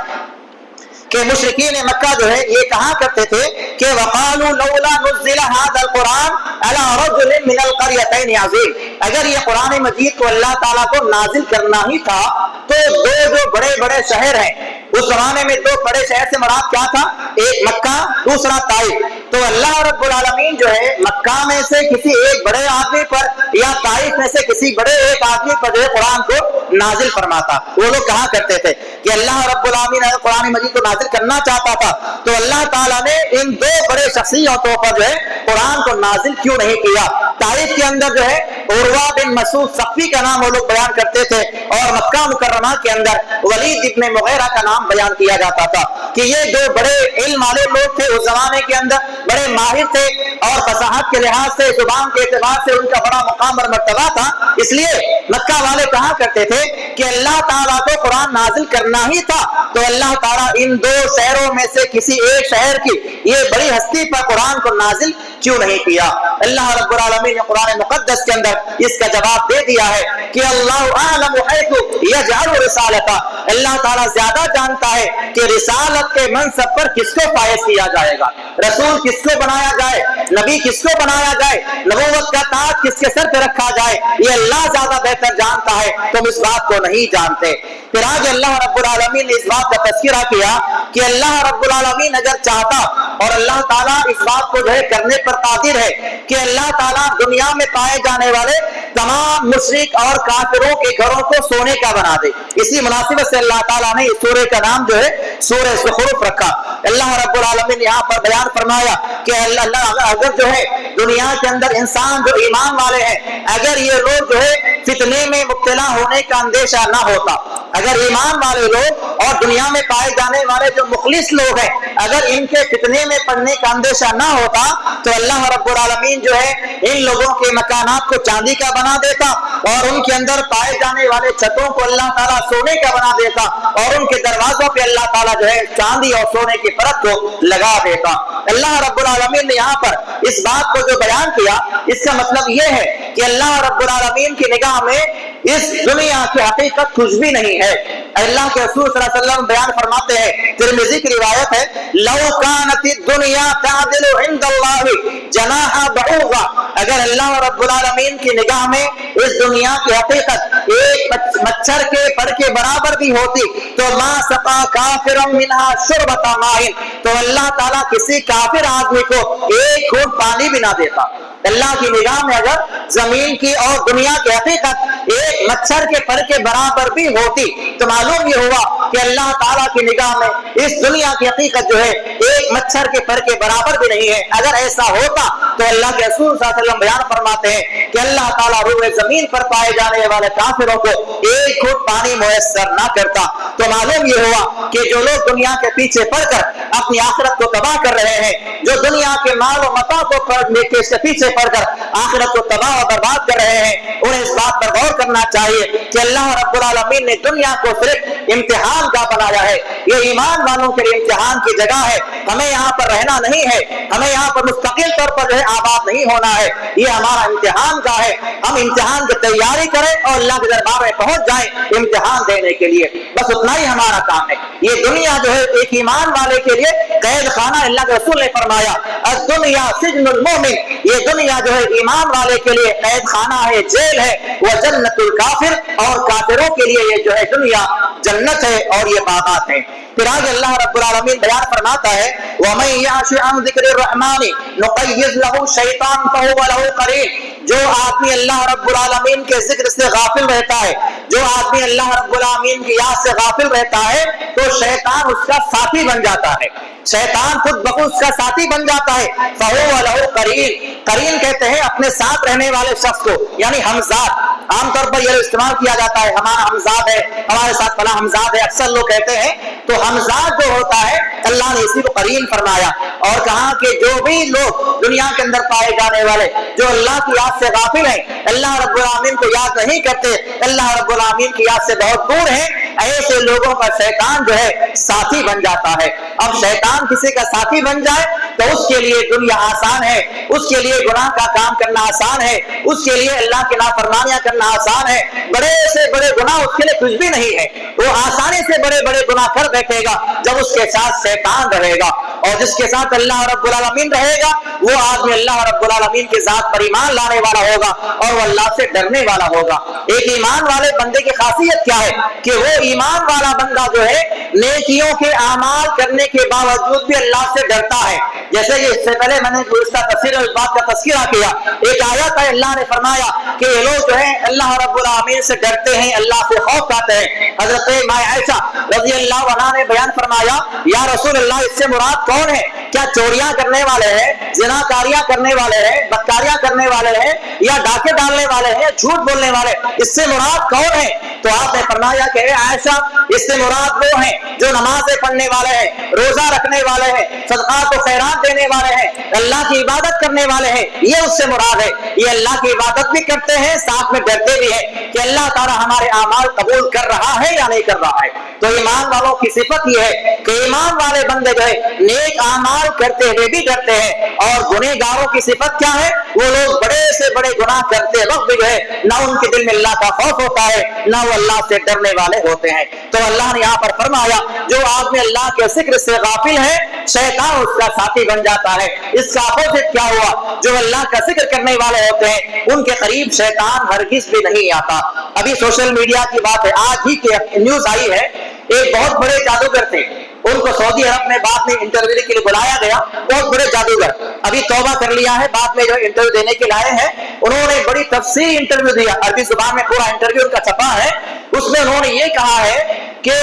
Speaker 1: کہ مشرکین مکہ جو ہے یہ کہا کرتے تھے کہ وقالوا لولا نزل هذا القرآن على رجل من القريتين عظيم اگر یہ قرآن مجید کو اللہ تعالیٰ کو نازل کرنا ہی تھا تو دو جو بڑے بڑے شہر ہیں اس زمانے میں دو بڑے شہر سے مراد کیا تھا ایک مکہ دوسرا طائف تو اللہ رب العالمین جو ہے مکہ میں سے کسی ایک بڑے آدمی پر یا طائف میں سے کسی بڑے ایک آدمی پر جو ہے قرآن کو نازل فرماتا وہ لوگ کہا کرتے تھے کہ اللہ رب العالمین اگر قرآن مجید کو نازل کرنا چاہتا تھا تو اللہ تعالیٰ نے ان دو بڑے شخصیتوں پر جو ہے قرآن کو نازل کیوں نہیں کیا طائف کے اندر جو ہے عروہ بن مسعود ثقفی کا نام وہ لوگ بیان کرتے تھے اور مکہ مکرمہ کے اندر ولید ابن مغیرہ کا نام بیان کیا جاتا تھا کہ یہ دو بڑے علم والے لوگ تھے اس زمانے کے اندر بڑے ماہر تھے اور فصاحت کے لحاظ سے زبان کے اعتبار سے ان کا بڑا مقام اور مرتبہ تھا اس لیے مکہ والے کہا کرتے تھے کہ اللہ تعالیٰ کو قرآن نازل کرنا ہی تھا تو اللہ تعالیٰ ان دو شہروں میں سے کسی ایک شہر کی یہ بڑی ہستی پر قرآن کو نازل کیوں نہیں کیا اللہ رب العالمین نے قرآن مقدس کے اندر اس کا جواب دے دیا ہے کہ اللہ اعلم حیث یجعل رسالتہ اللہ تعالیٰ زیادہ جانتا ہے کہ رسالت کے منصب پر کس کو فائز کیا جائے گا رسول کس کو بنایا جائے نبی کس کو بنایا جائے نبوت کا تاج کس کے سر پہ رکھا جائے یہ اللہ زیادہ بہتر جانتا ہے تم اس بات کو نہیں جانتے پھر آگے اللہ رب العالمین نے اس بات کا تذکرہ کیا کہ اللہ رب العالمین اگر چاہتا اور اللہ تعالیٰ اس بات کو جو ہے کرنے پر قادر ہے کہ اللہ تعالیٰ دنیا میں پائے جانے والے تمام مشرک اور کافروں کے گھروں کو سونے کا بنا دے اسی مناسبت سے اللہ تعالیٰ نے اس سورہ کا نام جو ہے سورہ زخرف رکھا اللہ رب العالمین نے یہاں پر بیان فرمایا کہ اللہ اگر جو ہے دنیا کے اندر انسان جو ایمان والے ہیں اگر یہ لوگ جو ہے فتنے میں مبتلا ہونے کا اندیشہ نہ ہوتا اگر ایمان والے لوگ اور دنیا میں پائے جانے والے جو مخلص لوگ ہیں اگر ان کے فتنے میں پڑنے کا اندیشہ نہ ہوتا تو اللہ رب العالمین جو ہے ان لوگوں کے مکانات کو چاندی کا بنا دیتا اور ان کے اندر پائے جانے والے چھتوں کو اللہ تعالیٰ سونے کا بنا دیتا اور ان کے دروازوں پہ اللہ تعالیٰ جو ہے چاندی اور سونے کی پرت کو لگا دیتا اللہ رب العالمین نے یہاں پر اس بات کو جو بیان کیا اس کا مطلب یہ ہے کہ اللہ رب العالمین کی نگاہ میں اس دنیا کی حقیقت کچھ بھی نہیں ہے اللہ کے رسول صلی اللہ علیہ وسلم بیان فرماتے ہیں ترمذی کی روایت ہے لو کانت الدنیا تعدل عند اللہ جناح بعوضہ اگر اللہ رب العالمین کی نگاہ میں اس دنیا کی حقیقت ایک مچھر کے پر کے برابر بھی ہوتی تو ما سقا کافرا منها شربۃ ماء تو اللہ تعالیٰ کسی کافر آدمی کو ایک گھونٹ پانی بھی نہ دیتا اللہ کی نگاہ میں اگر زمین کی اور دنیا کی حقیقت ایک مچھر کے پر کے برابر بھی ہوتی تو معلوم یہ ہوا کہ اللہ تعالیٰ کی نگاہ میں اس دنیا کی حقیقت جو ہے ایک مچھر کے پر کے برابر بھی نہیں ہے اگر ایسا ہوتا تو اللہ کے رسول صلی اللہ علیہ وسلم بیان فرماتے ہیں کہ اللہ تعالیٰ روئے زمین پر پائے جانے والے کافروں کو ایک گھونٹ پانی میسر نہ کرتا تو معلوم یہ ہوا کہ جو لوگ دنیا کے پیچھے پڑ کر اپنی آخرت کو تباہ کر رہے ہیں جو دنیا کے مال و متاع کو پیچھے پڑ کر آخرت کو تباہ و برباد کر رہے ہیں انہیں اس بات پر غور کرنا چاہیے کہ اللہ رب العالمین نے دنیا کو صرف امتحان کا بنایا ہے یہ ایمان والوں کے لیے امتحان کی جگہ ہے ہمیں یہاں پر رہنا نہیں ہے ہمیں یہاں پر مستقل طور پر جو ہے آباد نہیں ہونا ہے، یہ ہمارا امتحان کا ہے، ہم امتحان کی تیاری کریں اور اللہ کے دربار میں پہنچ جائیں امتحان دینے کے لیے، بس اتنا ہی ہمارا کام ہے۔ یہ دنیا جو ہے ایک ایمان والے کے لیے قید خانہ، اللہ کے رسول نے فرمایا الدنیا سجن المومن، یہ دنیا جو ہے ایمان والے کے لیے قید خانہ ہے، جیل ہے، وہ جنت الکافر، اور کافروں کے لیے یہ جو ہے دنیا جنت ہے اور یہ باغات ہیں۔ پھر آگے اللہ رب العالمین بیان فرماتا ہے وَمَن يَعْشُ عَن ذِكْرِ الرَّحْمَنِ نُقَيِّضْ لَهُ شَيْطَانٌ فَهُوَ لَهُ قَرِينٌ، جو آدمی اللہ رب العالمین کے ذکر سے غافل رہتا ہے، جو آدمی اللہ رب العالمین کی یاد سے غافل رہتا ہے تو شیطان اس کا ساتھی بن جاتا ہے، شیطان خود بخود اس کا ساتھی بن جاتا ہے۔ فَهُوَ لَهُ قَرِينٌ، قرین کہتے ہیں اپنے ساتھ رہنے والے شخص کو، یعنی ہمزاد۔ عام طور پر یہ استعمال کیا جاتا ہے ہمارا ہمزاد ہے، ہمارے ساتھ فلاں ہمزاد ہے، اکثر لوگ کہتے ہیں، تو ہمزاد جو ہوتا ہے اللہ نے اسی کو قرین فرمایا اور کہا کہ جو بھی لوگ دنیا کے اندر پائے جانے والے جو اللہ کی یاد سے غافل ہیں، اللہ رب العالمین کو یاد نہیں کرتے، اللہ رب العالمین کی یاد سے بہت دور ہیں، ایسے لوگوں کا شیطان جو ہے ساتھی بن جاتا ہے۔ اب شیطان کسی کا ساتھی بن جائے تو اس کے لیے دنیا آسان ہے، اس کے لیے گناہ کا کام کرنا آسان ہے، اس کے لیے اللہ کی نافرمانیاں کرنا آسان ہے، بڑے سے بڑے گناہ اس کے لیے کچھ بھی نہیں ہے، وہ آسانی سے بڑے بڑے گناہ کر بیٹھے گا جب اس کے ساتھ شیطان رہے گا، اور جس کے ساتھ اللہ رب العالمین رہے گا وہ آدمی اللہ رب العالمین کی ذات پر ایمان لانے والا ہوگا اور وہ اللہ سے ڈرنے والا ہوگا۔ ایک ایمان والے بندے کی خاصیت کیا ہے کہ وہ ایمان والا بندہ جو ہے نیکیوں کے اعمال کرنے کے باوجود بھی اللہ سے ڈرتا ہے، جیسے کہ اس سے پہلے میں نے اس کا تفسیر اس بات کا تذکرہ کیا، ایک آیت ہے اللہ نے فرمایا کہ یہ لوگ جو ہیں اللہ رب العالمین سے ڈرتے ہیں، اللہ سے خوف کھاتے ہیں۔ حضرت ماں عائشہ رضی اللہ عنہا نے بیان فرمایا یا رسول اللہ اس سے مراد کون ہے؟ کیا چوریاں کرنے والے ہیں، زناکاریاں کرنے والے ہیں، بدکاریاں کرنے والے ہیں، یا ڈاکے ڈالنے والے ہیں، جھوٹ بولنے والے، اس سے مراد کون ہے؟ تو آپ نے فرمایا کہ عائشہ اس سے مراد وہ ہیں جو نمازیں پڑھنے والے ہیں، روزہ رکھنے والے ہیں، صدقات و خیرات دینے والے ہیں، اللہ کی عبادت کرنے والے ہیں، یہ اس سے مراد ہے۔ یہ اللہ کی عبادت بھی کرتے ہیں ساتھ میں ڈرتے بھی ہیں کہ اللہ تعالیٰ ہمارے اعمال قبول کر رہا ہے یا نہیں کر رہا ہے۔ تو ایمان والوں کی صفت یہ ہے کہ ایمان والے بندے جو ہے نیک اعمال کرتے ہوئے بھی ڈرتے ہیں، اور گنہگاروں کی صفت کیا ہے؟ وہ لوگ بڑے سے بڑے گناہ کرتے وقت بھی جو ہے نہ ان کے دل میں اللہ کا خوف ہوتا ہے نہ وہ اللہ سے ڈرنے والے ہوتے ہیں۔ تو اللہ نے یہاں پر فرمایا جو آدمی اللہ کے ذکر سے غافل ہے شیطان اس کا ساتھی بن جاتا ہے۔ اس کا اپوزٹ کیا ہوا؟ جو اللہ کا ذکر کرنے والے ہوتے ہیں ان کے قریب شیطان ہرگز بھی نہیں آتا۔ ابھی سوشل میڈیا کی بات ہے، آج ہی کی نیوز آئی ہے، ایک بہت بڑے جادوگر تھے، ان کو سعودی عرب میں بعد میں انٹرویو کے لیے بلایا گیا، بہت بڑے جادوگر، ابھی توبہ کر لیا ہے، بعد میں جو انٹرویو دینے کے لائے ہیں، انہوں نے بڑی تفصیلی انٹرویو دیا، عربی زبان میں پورا انٹرویو ان کا چھپا ہے، اس میں انہوں نے یہ کہا ہے کہ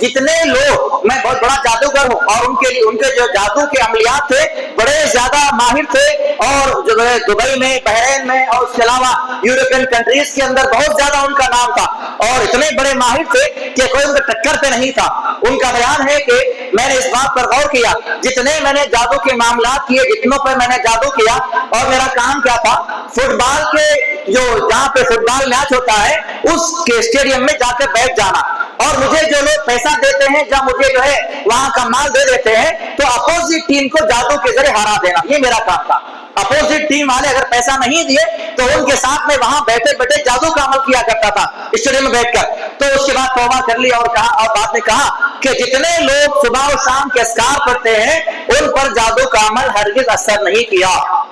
Speaker 1: جتنے لوگ، میں بہت بڑا جادوگر ہوں اور ان کے جو جادو کے عملیات تھے بڑے زیادہ ماہر تھے، اور جو ہے دبئی میں، بحرین میں اور اس کے علاوہ یورپین کنٹریز کے اندر بہت زیادہ ان کا نام تھا، اور اتنے بڑے ماہر تھے کہ کوئی ان کے ٹکر پہ نہیں تھا۔ ان کا بیان ہے کہ میں نے اس بات پر غور کیا، جتنے میں نے جادو کے معاملات کیے، جتنوں پر میں نے جادو کیا، اور میرا کام کیا تھا، فٹ بال کے جو جہاں پہ فٹ بال میچ ہوتا ہے اس کے اسٹیڈیم میں جا کر بیٹھ جانا، اور مجھے جو لوگ پیسہ دیتے ہیں جب مجھے جو ہے وہاں کا مال دے دیتے ہیں تو اپوزٹ ٹیم کو جادو کے ذریعے ہرا دینا، یہ میرا کام تھا۔ اپوزٹ ٹیم والے اگر پیسہ نہیں دیے تو ان کے ساتھ میں وہاں بیٹھے بیٹھے جادو کا عمل کیا کرتا تھا اسٹیڈیم میں بیٹھ کر۔ تو اس کے بعد توبہ کر لی اور کہا، اور بعد میں کہا کہ جتنے لوگ صبح و شام کے اذکار پڑھتے ہیں ان پر جادو کا عمل ہرگز اثر نہیں کیا،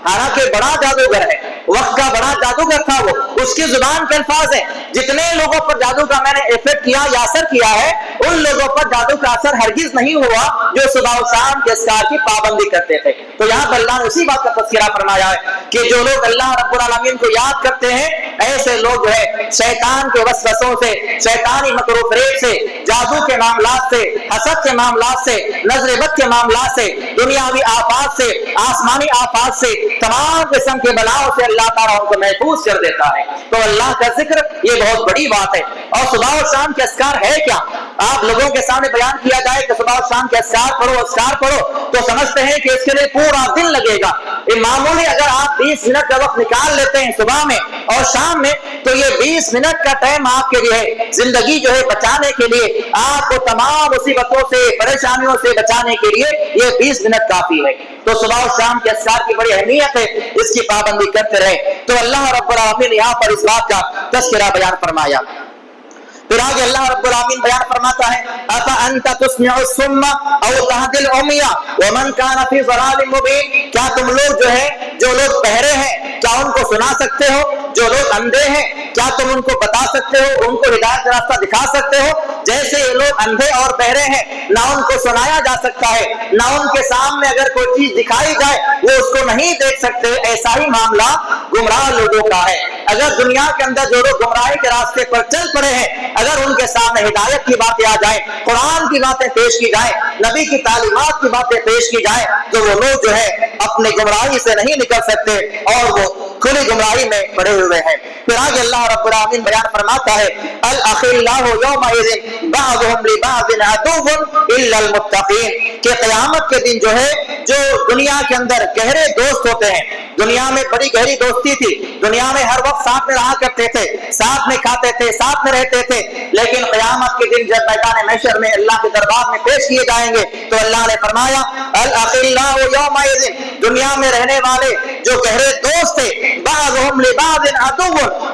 Speaker 1: حالانکہ بڑا جادوگر ہے، وقت کا بڑا جادوگر تھا وہ، اس کی زبان کے الفاظ ہیں، جتنے لوگوں پر جادو کا میں نے ایفیکٹ کیا یا اثر کیا ہے ان لوگوں پر جادو کا اثر ہرگز نہیں ہوا جو صبح و شام کے اذکار کی پابندی کرتے تھے۔ تو یہاں پر اللہ نے اسی بات کا تذکرہ فرمایا ہے کہ جو لوگ اللہ رب العالمین کو یاد کرتے ہیں ایسے لوگ جو ہے شیطان کے وسوسوں سے، شیطانی مکر و فریب سے، جادو کے معاملات سے، حسد کے معاملات سے، نظر بد کے معاملات سے، دنیاوی آفات سے، آسمانی آفات سے، تمام قسم کے بلاؤں سے اللہ تعالیٰ ان کو محفوظ کر دیتا ہے۔ تو اللہ کا ذکر یہ بہت بڑی بات ہے۔ اور صبح و شام کے اذکار ہے کیا؟ آپ لوگوں کے سامنے بیان کیا جائے کہ صبح و شام کے اذکار پڑھو، اذکار پڑھو، تو سمجھتے ہیں کہ اس کے لیے پورا دن لگے گا۔ معمولی اگر آپ 20 منٹ کا وقت نکال لیتے ہیں صبح میں اور شام میں تو یہ 20 منٹ کا ٹائم آپ کے لیے زندگی جو ہے بچانے کے لیے، آپ کو تمام مصیبتوں سے، پریشانیوں سے بچانے کے لیے یہ 20 منٹ کافی ہے۔ تو صبح اور شام کے اذکار کی بڑی اہمیت ہے، اس کی پابندی کرتے رہے۔ تو اللہ رب العالمین نے یہاں پر اس بات کا تذکرہ بیان فرمایا۔ پھر آگے اللہ رب العالمین بیان فرماتا ہے أَفَأَنْتَ تُسْمِعُ الصُّمَّ أَوْ تَهْدِي الْعُمْيَ وَمَنْ كَانَ فِي ضَلَالٍ مُبِينٍ، کیا تم لوگ جو لوگ بہرے ہیں کیا ان کو سنا سکتے ہو؟ جو لوگ اندھے ہیں کیا تم ان کو بتا سکتے ہو، ان کو ہدایت راستہ دکھا سکتے ہو؟ جیسے یہ لوگ اندھے اور بہرے ہیں، نہ ان کو سنایا جا سکتا ہے، نہ ان کے سامنے اگر کوئی چیز دکھائی جائے وہ اس کو نہیں دیکھ سکتے، ایسا ہی معاملہ گمراہ لوگوں کا ہے۔ اگر دنیا کے اندر جو لوگ گمراہی کے راستے پر چل پڑے ہیں، اگر ان کے سامنے ہدایت کی باتیں آ جائیں، قرآن کی باتیں پیش کی جائیں، نبی کی تعلیمات کی باتیں پیش کی جائیں، تو وہ لوگ جو ہے اپنے گمراہی سے نہیں نکل سکتے اور وہ کھلی گمراہی میں پڑے ہوئے ہیں۔ پھر آگے اللہ رب العالمین بیان فرماتا ہے الأخلاء يومئذ بعضهم لبعض عدو إلا المتقين، کہ قیامت کے دن جو ہے جو دنیا کے اندر گہرے دوست ہوتے ہیں، دنیا میں بڑی گہری دوستی تھی، دنیا میں ہر وقت ساتھ میں رہا کرتے تھے، ساتھ میں کھاتے تھے، ساتھ میں رہتے تھے، لیکن قیامت کے دن جب میدان محشر میں اللہ کے دربار میں پیش کیے جائیں گے تو اللہ نے فرمایا الأخلاء يومئذ، دنیا میں رہنے والے جو گہرے دوست تھے، بعضهم لبعض عدو،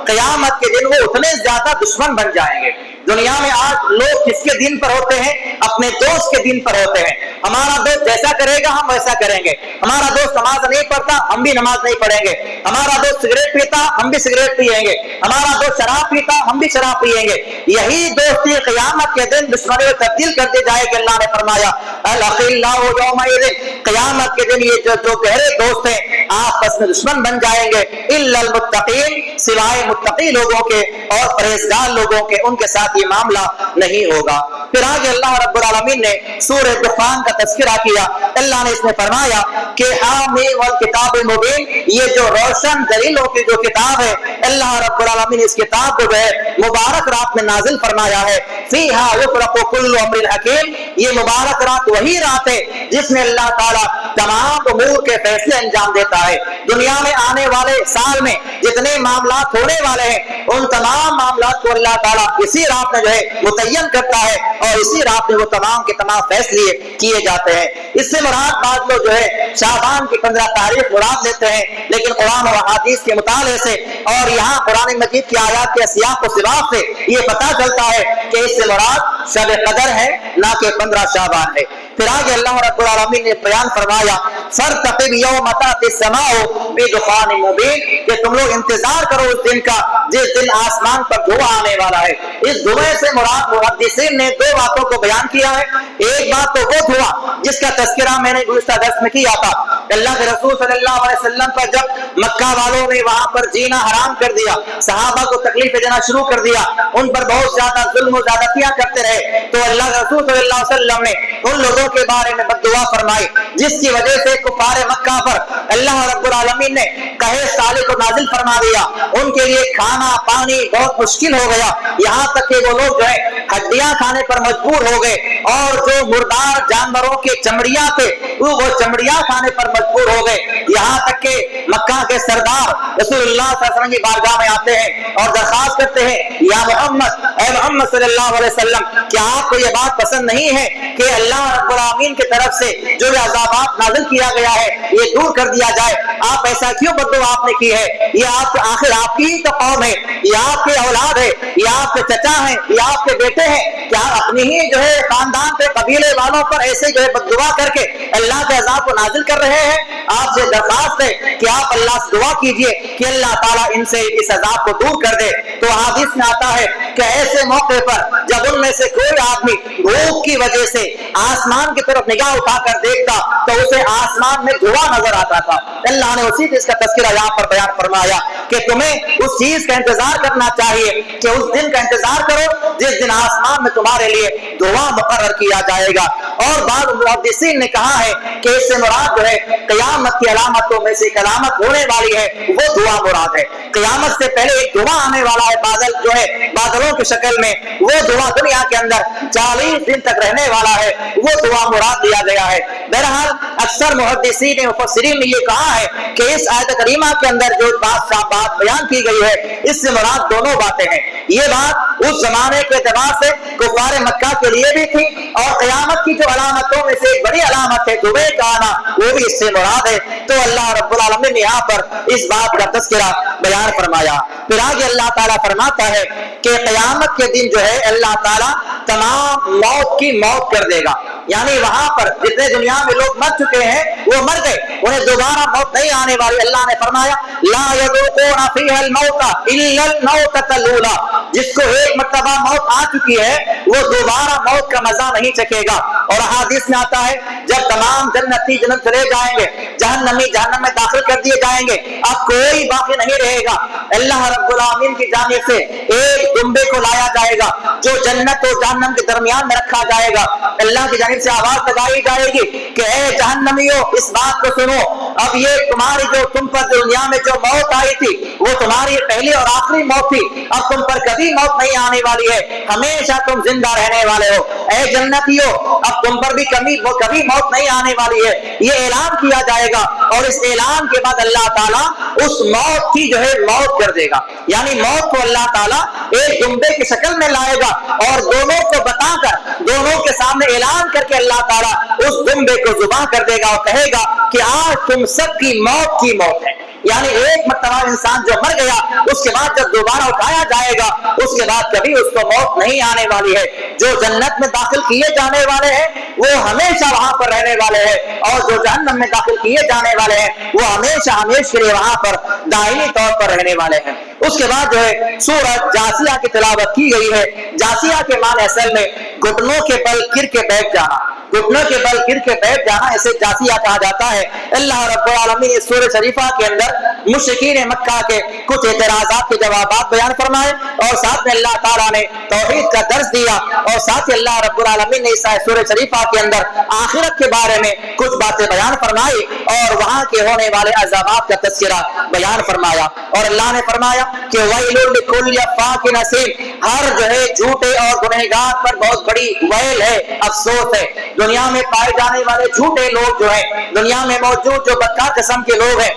Speaker 1: قیامت کے دن وہ اتنے زیادہ دشمن بن جائیں گے۔ دنیا میں آج لوگ کس کے دین پر ہوتے ہیں؟ اپنے دوست کے دین پر ہوتے ہیں۔ ہمارا دوست جیسا کرے گا ہم ویسا کریں گے، ہمارا دوست نماز نہیں پڑھتا ہم بھی نماز نہیں پڑھیں گے، ہمارا دوست سگریٹ پیتا ہم بھی سگریٹ پیئیں گے، ہمارا دوست شراب پیتا ہم بھی شراب پیئیں گے۔ یہی دوستی قیامت کے دن دشمنی میں تبدیل کر دی جائے گی۔ اللہ نے فرمایا الأخلاء يومئذ، قیامت کے دن یہ جو گہرے دوست ہیں آپس میں دشمن بن جائیں گے، إلا المتقين، سوائے متقی لوگوں کے اور پرہیزگار لوگوں کے، ان کے ساتھ یہ معاملہ نہیں ہوگا۔ پھر آگے اللہ رب العالمین نے سورہ دخان کا تذکرہ کیا۔ اللہ نے اس میں فرمایا کہ حامیم والکتاب المبین، یہ جو روشن دلیلوں کی جو کتاب ہے، اللہ رب العالمین اس کتاب کو جو ہے مبارک رات میں نازل فرمایا ہے۔ فیہا یفرق کل امر حکیم، یہ مبارک رات وہی رات ہے جس میں اللہ تعالیٰ تمام امور کے فیصلے انجام دیتا ہے۔ دنیا میں آنے والے سال میں جتنے معاملات ہونے والے ہیں ان تمام معاملات کو اللہ تعالیٰ اسی رات میں جو ہے متعین کرتا ہے اور اسی رات میں وہ تمام کے تمام فیصلے کیے جاتے ہیں۔ اس سے مراد بعض لوگ جو ہے شعبان کی 15 تاریخ مراد لیتے ہیں، لیکن قرآن و حدیث کے مطالعے سے اور یہاں قرآن مجید کی آیات کے سیاق و سباق سے یہ پتہ چلتا ہے کہ اس سے مراد شب قدر ہے، نہ کہ 15 شعبان ہے۔ پھر آگے اللہ رب العالمین نے بیان فرمایا فارتقب یوم تأتی السماء بدخان مبین، کہ تم لوگ انتظار کرو اس دن کا جس دن آسمان پر دھواں آنے والا ہے۔ اس دھویں سے مراد محدثین نے دو باتوں کو بیان کیا ہے۔ ایک بات تو وہ دھواں جس کا تذکرہ میں نے گزشتہ درس میں کیا تھا، اللہ کے رسول صلی اللہ علیہ وسلم پر جب مکہ والوں نے وہاں پر جینا حرام کر دیا، صحابہ کو تکلیف دینا شروع کر دیا، ان پر بہت زیادہ ظلم و زیادتیاں کرتے رہے، تو اللہ کے رسول صلی اللہ علیہ وسلم نے ان لوگوں کے بارے میں بد دعا فرمائی، جس کی وجہ سے کفار مکہ پر اللہ رب العالمین نے قحط سالے کو نازل فرما دیا۔ ان کے لیے کھانا پانی بہت مشکل ہو گیا، یہاں تک کہ وہ لوگ جو ہے ہڈیاں کھانے پر مجبور ہو گئے، اور جو مردار جانوروں کے چمڑیاں تھے وہ چمڑیاں کھانے پر مجبور ہو گئے۔ یہاں تک کہ مکہ کے سردار رسول اللہ صلی اللہ علیہ وسلم کی بارگاہ میں آتے ہیں اور درخواست کرتے ہیں یا محمد، اے محمد صلی اللہ علیہ وسلم، کیا آپ کو یہ بات پسند نہیں ہے کہ اللہ رب العالمین کی طرف سے جو عذابات نازل کیا گیا ہے یہ دور کر دیا جائے؟ آپ ایسا کیوں بد دعا آپ نے کی ہے؟ یہ آپ آخر آپ کی ہی تو قوم ہے، یہ آپ کے اولاد ہے، یہ آپ کے چچا ہیں، یہ آپ کے بیٹے ہیں، کیا اپنی ہی جو ہے خاندان پہ قبیلے والوں پر ایسے جو ہے بد دعا کر کے اللہ کے عذاب کو نازل کر رہے ہیں؟ آپ سے درخواست ہے کہ آپ اللہ سے دعا کیجئے کہ اللہ تعالیٰ ان سے اس عذاب کو دور کر دے۔ تو حدیث میں آتا ہے کہ ایسے موقع پر جب ان میں سے کوئی آدمی بھوک کی وجہ سے آسمان کی طرف نگاہ اٹھا کر دیکھتا تو اسے آسمان میں دھواں نظر آتا تھا۔ اللہ نے اسی چیز کا تذکرہ یہاں پر بیان فرمایا کہ تمہیں اس چیز کا انتظار کرنا چاہیے کہ اس دن کا انتظار کرو جس دن آسمان میں تمہارے لیے دھواں مقرر کیا جائے گا۔ اور بعض محدثین نے کہا ہے کہ اس سے مراد جو ہے قیامت کی علامتوں میں سے ایک علامت ہونے والی ہے وہ دھواں مراد ہے۔ قیامت سے پہلے ایک دھواں آنے والا ہے، بادل جو ہے بادلوں کی شکل میں، وہ دھواں دنیا کے اندر 40 دن تک رہنے والا ہے، وہ دھواں مراد دیا گیا ہے۔ بہرحال اکثر محدثین مفسرین نے یہ کہا ہے کہ اس آیت کریمہ کے اندر جو بات بیان کی گئی ہے اس سے مراد دونوں باتیں ہیں۔ یہ بات اس زمانے کے اعتبار سے کفار مکہ کے لیے بھی تھی اور قیامت کی جو علامتوں میں سے ایک بڑی علامت ہے دبے کا آنا، وہ بھی اس سے مراد ہے۔ تو اللہ رب العالمین نے یہاں پر اس بات کا تذکرہ بیان فرمایا۔ پھر آگے اللہ تعالیٰ فرماتا ہے کہ قیامت کے دن جو ہے اللہ تعالیٰ تمام موت کی موت کر دے گا، یعنی وہاں پر جتنے دنیا میں لوگ مر چکے ہیں وہ مر گئے، انہیں دوبارہ موت نہیں آنے والی۔ اللہ نے فرمایا لا یذوقون فیہا الموت الا الموتۃ الاولی، جس کو ایک مرتبہ موت آ چکی ہے وہ دوبارہ موت کا مزہ نہیں چکھے گا۔ اور حدیث میں آتا ہے جب تمام جنتی جنت چلے جائیں گے، جہنمی جہنم میں داخل کر دیے جائیں گے، اب کوئی باقی نہیں رہے گا۔ اللہ رب العالمین کی جانب سے ایک دمبے کو لایا جائے گا جو جنت اور جہنم کے درمیان میں رکھا جائے گا۔ اللہ کی جانب سے آواز لگائی جائے گی کہ اے جہنمیوں اس بات کو سنو، اب یہ تمہاری جو تم پر دنیا میں جو موت آئی تھی وہ تمہاری پہلی اور آخری موت تھی، اب تم پر کبھی موت نہیں آنے والی ہے، ہمیشہ تم زندہ رہنے والے ہو۔ اے جنتیوں اب تم پر بھی کبھی موت نہیں آنے والی ہے، یہ اعلان کیا جائے گا۔ اور اس اعلان کے بعد اللہ تعالیٰ اس موت کی جو ہے موت کر دے گا، یعنی موت کو اللہ تعالیٰ ایک دمبے کی شکل میں لائے گا اور دونوں کو بتا کر دونوں کے سامنے اعلان کر کے اللہ تعالیٰ اس دمبے کو ذبح کر دے گا اور کہے گا کہ آج تم سب کی موت ہے۔ یعنی ایک مرتبہ انسان جو مر گیا اس کے بعد جب دوبارہ اٹھایا جائے گا اس کے بعد کبھی اس کو موت نہیں آنے والی ہے۔ جو جنت میں داخل کیے جانے والے ہیں وہ ہمیشہ وہاں پر رہنے والے ہیں، اور جو جہنم میں داخل کیے جانے والے ہیں وہ ہمیشہ کے لیے وہاں پر دائمی طور پر رہنے والے ہیں۔ اس کے بعد جو ہے سورۃ جاثیہ کی تلاوت کی گئی ہے۔ جاثیہ کے معنی اصل میں گھٹنوں کے بل گر کے بیٹھ جانا، گھٹنوں کے بل گر کے بیٹھ جانا اسے جاثیہ کہا جاتا ہے۔ اللہ رب العالمین نے سورہ شریفہ کے اندر مشرکین مکہ کے کچھ اعتراضات کے جوابات بیان فرمائے، اور ساتھ میں اللہ تعالیٰ نے توحید کا درس دیا، اور ساتھ ہی اللہ رب العالمین نے اس سورہ شریفہ کے اندر آخرت کے بارے میں کچھ باتیں بیان فرمائی اور وہاں کے ہونے والے عذابات کا تذکرہ بیان فرمایا۔ اور اللہ نے فرمایا کہ ویل لکل افاک نثیم، ہر جو ہے جھوٹے اور گنہگار پر بہت بڑی ویل ہے، افسوس ہے۔ دنیا میں پائے جانے والے جھوٹے لوگ جو ہیں، دنیا میں موجود جو بدکار قسم کے لوگ ہیں،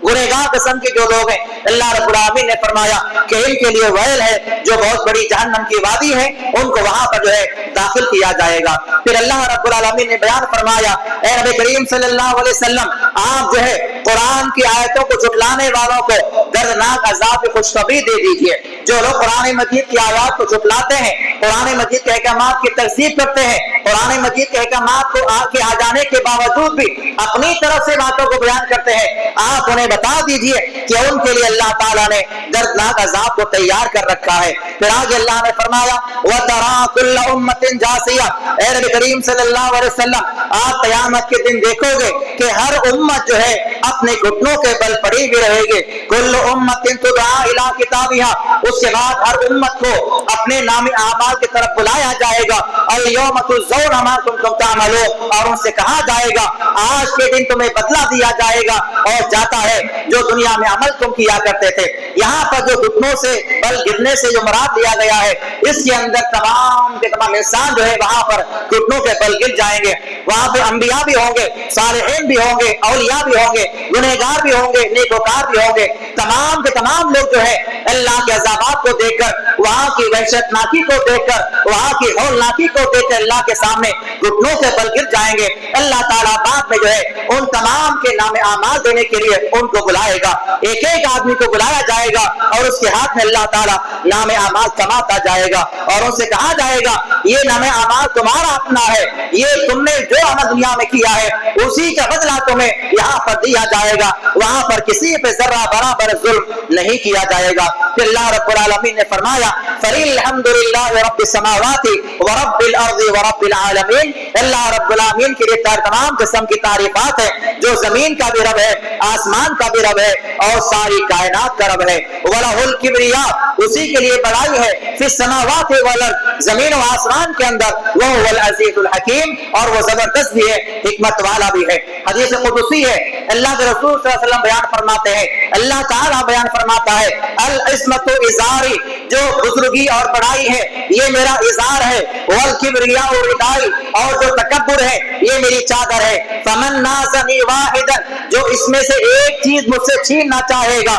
Speaker 1: گنہگار قسم کے جو لوگ ہیں، اللہ رب العالمین نے فرمایا کہ ان کے لیے ویل ہے جو بہت بڑی جہنم کی وادی ہے، ان کو وہاں پر جو ہے داخل کیا جائے گا۔ پھر اللہ رب العالمین نے بیان فرمایا اے نبی کریم صلی اللہ علیہ وسلم آپ جو ہے قرآن کی آیتوں کو جھٹلانے والوں کو دردناک عذاب کی خوشخبری دے دیجئے۔ جو لوگ قرآن مجید کی آیات کو جھٹلاتے ہیں، قرآن مجید کے احکامات کی تکذیب کرتے ہیں، قرآن مجید کے احکامات کو آگے آ جانے کے باوجود بھی اپنی طرف سے باتوں کو بیان کرتے ہیں، آپ انہیں بتا دیجئے کہ ان کے لیے اللہ تعالیٰ نے دردناک عذاب کو تیار کر رکھا ہے۔ پھر آگے اللہ نے فرمایا وَتَرَا كُلَّ أُمَّةٍ جَاثِيَةٍ، اے نبی کریم صلی اللہ علیہ وسلم آپ قیامت کے دن دیکھو گے کہ ہر امت جو ہے اپنے گھٹنوں کے بل پڑی ہوئی رہے گی۔ كُلُّ أُمَّةٍ تُدْعَىٰ إِلَىٰ كِتَابِهَا، اس کے بعد ہر امت کو اپنے نام اعمال کی طرف بلایا جائے گا۔ الْيَوْمَ تُجْزَوْنَ مَا كُنتُمْ تَعْمَلُونَ، اور ان سے کہا جائے گا آج کے دن تمہیں بدلہ دیا جائے گا اور جاتا ہے جو دنیا میں عمل تم کیا کرتے تھے۔ یہاں پر جو گھٹنوں سے بل گرنے سے جو مراد لیا گیا ہے، اس کے اندر تمام کے تمام انسان جو ہے وہاں پر گھٹنوں کے بل گر جائیں گے۔ وہاں پہ انبیاء بھی ہوں گے، صالحین بھی ہوں گے، اولیاء بھی ہوں گے، گنہگار بھی ہوں گے، نیکوکار بھی ہوں گے۔ تمام کے تمام لوگ جو ہے اللہ کے عذابات کو دیکھ کر، وہاں کی وحشت ناکی کو دیکھ کر، وہاں کی ہولناکی کو دیکھ کر اللہ کے سامنے گھٹنوں سے بل گر جائیں گے۔ اللہ تعالیٰ بعد میں جو ہے ان تمام کے نام اعمال دینے کے لیے ان کو بلائے گا، ایک ایک آدمی کو بلایا جائے گا اور اس کے ہاتھ میں اللہ تعالیٰ نام اعمال تھماتا جائے گا اور ان سے کہا جائے گا یہ نام اعمال تمہارا اپنا ہے، یہ تم نے جو عمل دنیا میں کیا ہے اسی کا بدلہ تمہیں یہاں پر دیا جائے گا، وہاں پر کسی پہ ذرہ برابر ظلم نہیں کیا جائے گا۔ پھر اللہ رب العالمین نے فرمایا فَالْحَمْدُلِلَّهِ رَبِّ السَّمَاوَاتِ وَرَبِّ الْأَرْضِ وَرَبِّ الْعَالَمِينَ، اللہ رب العالمین کے لیے تمام قسم کی تعریفات ہیں جو زمین کا بھی رب ہے، آسمان کا بھی رب ہے اور ساری کائنات کا رب ہے۔ وَلَهُ الْكِبْرِيَاءُ، اسی کے لیے بڑائی ہے، فِي السَّمَاوَاتِ وَالْأَرْضِ، زمین و آسمان کے اندر، وَهُوَ الْعَزِيزُ الْحَكِيمُ، اور وہ زبردست بھی ہے، حکمت والا بھی ہے۔ حدیث قدسی ہے، اللہ کے رسول صلی اللہ علیہ وسلم بیان فرماتے ہیں، اللہ تعالیٰ بیان فرماتا ہے العصمت ازاری، جو بزرگی اور بڑائی ہے یہ میرا ازار ہے، والکبریاء ردائی، اور جو تکبر ہے یہ میری چادر ہے۔ فمن نازنی واحدا، جو اس میں سے ایک چیز مجھ سے چھیننا چاہے گا،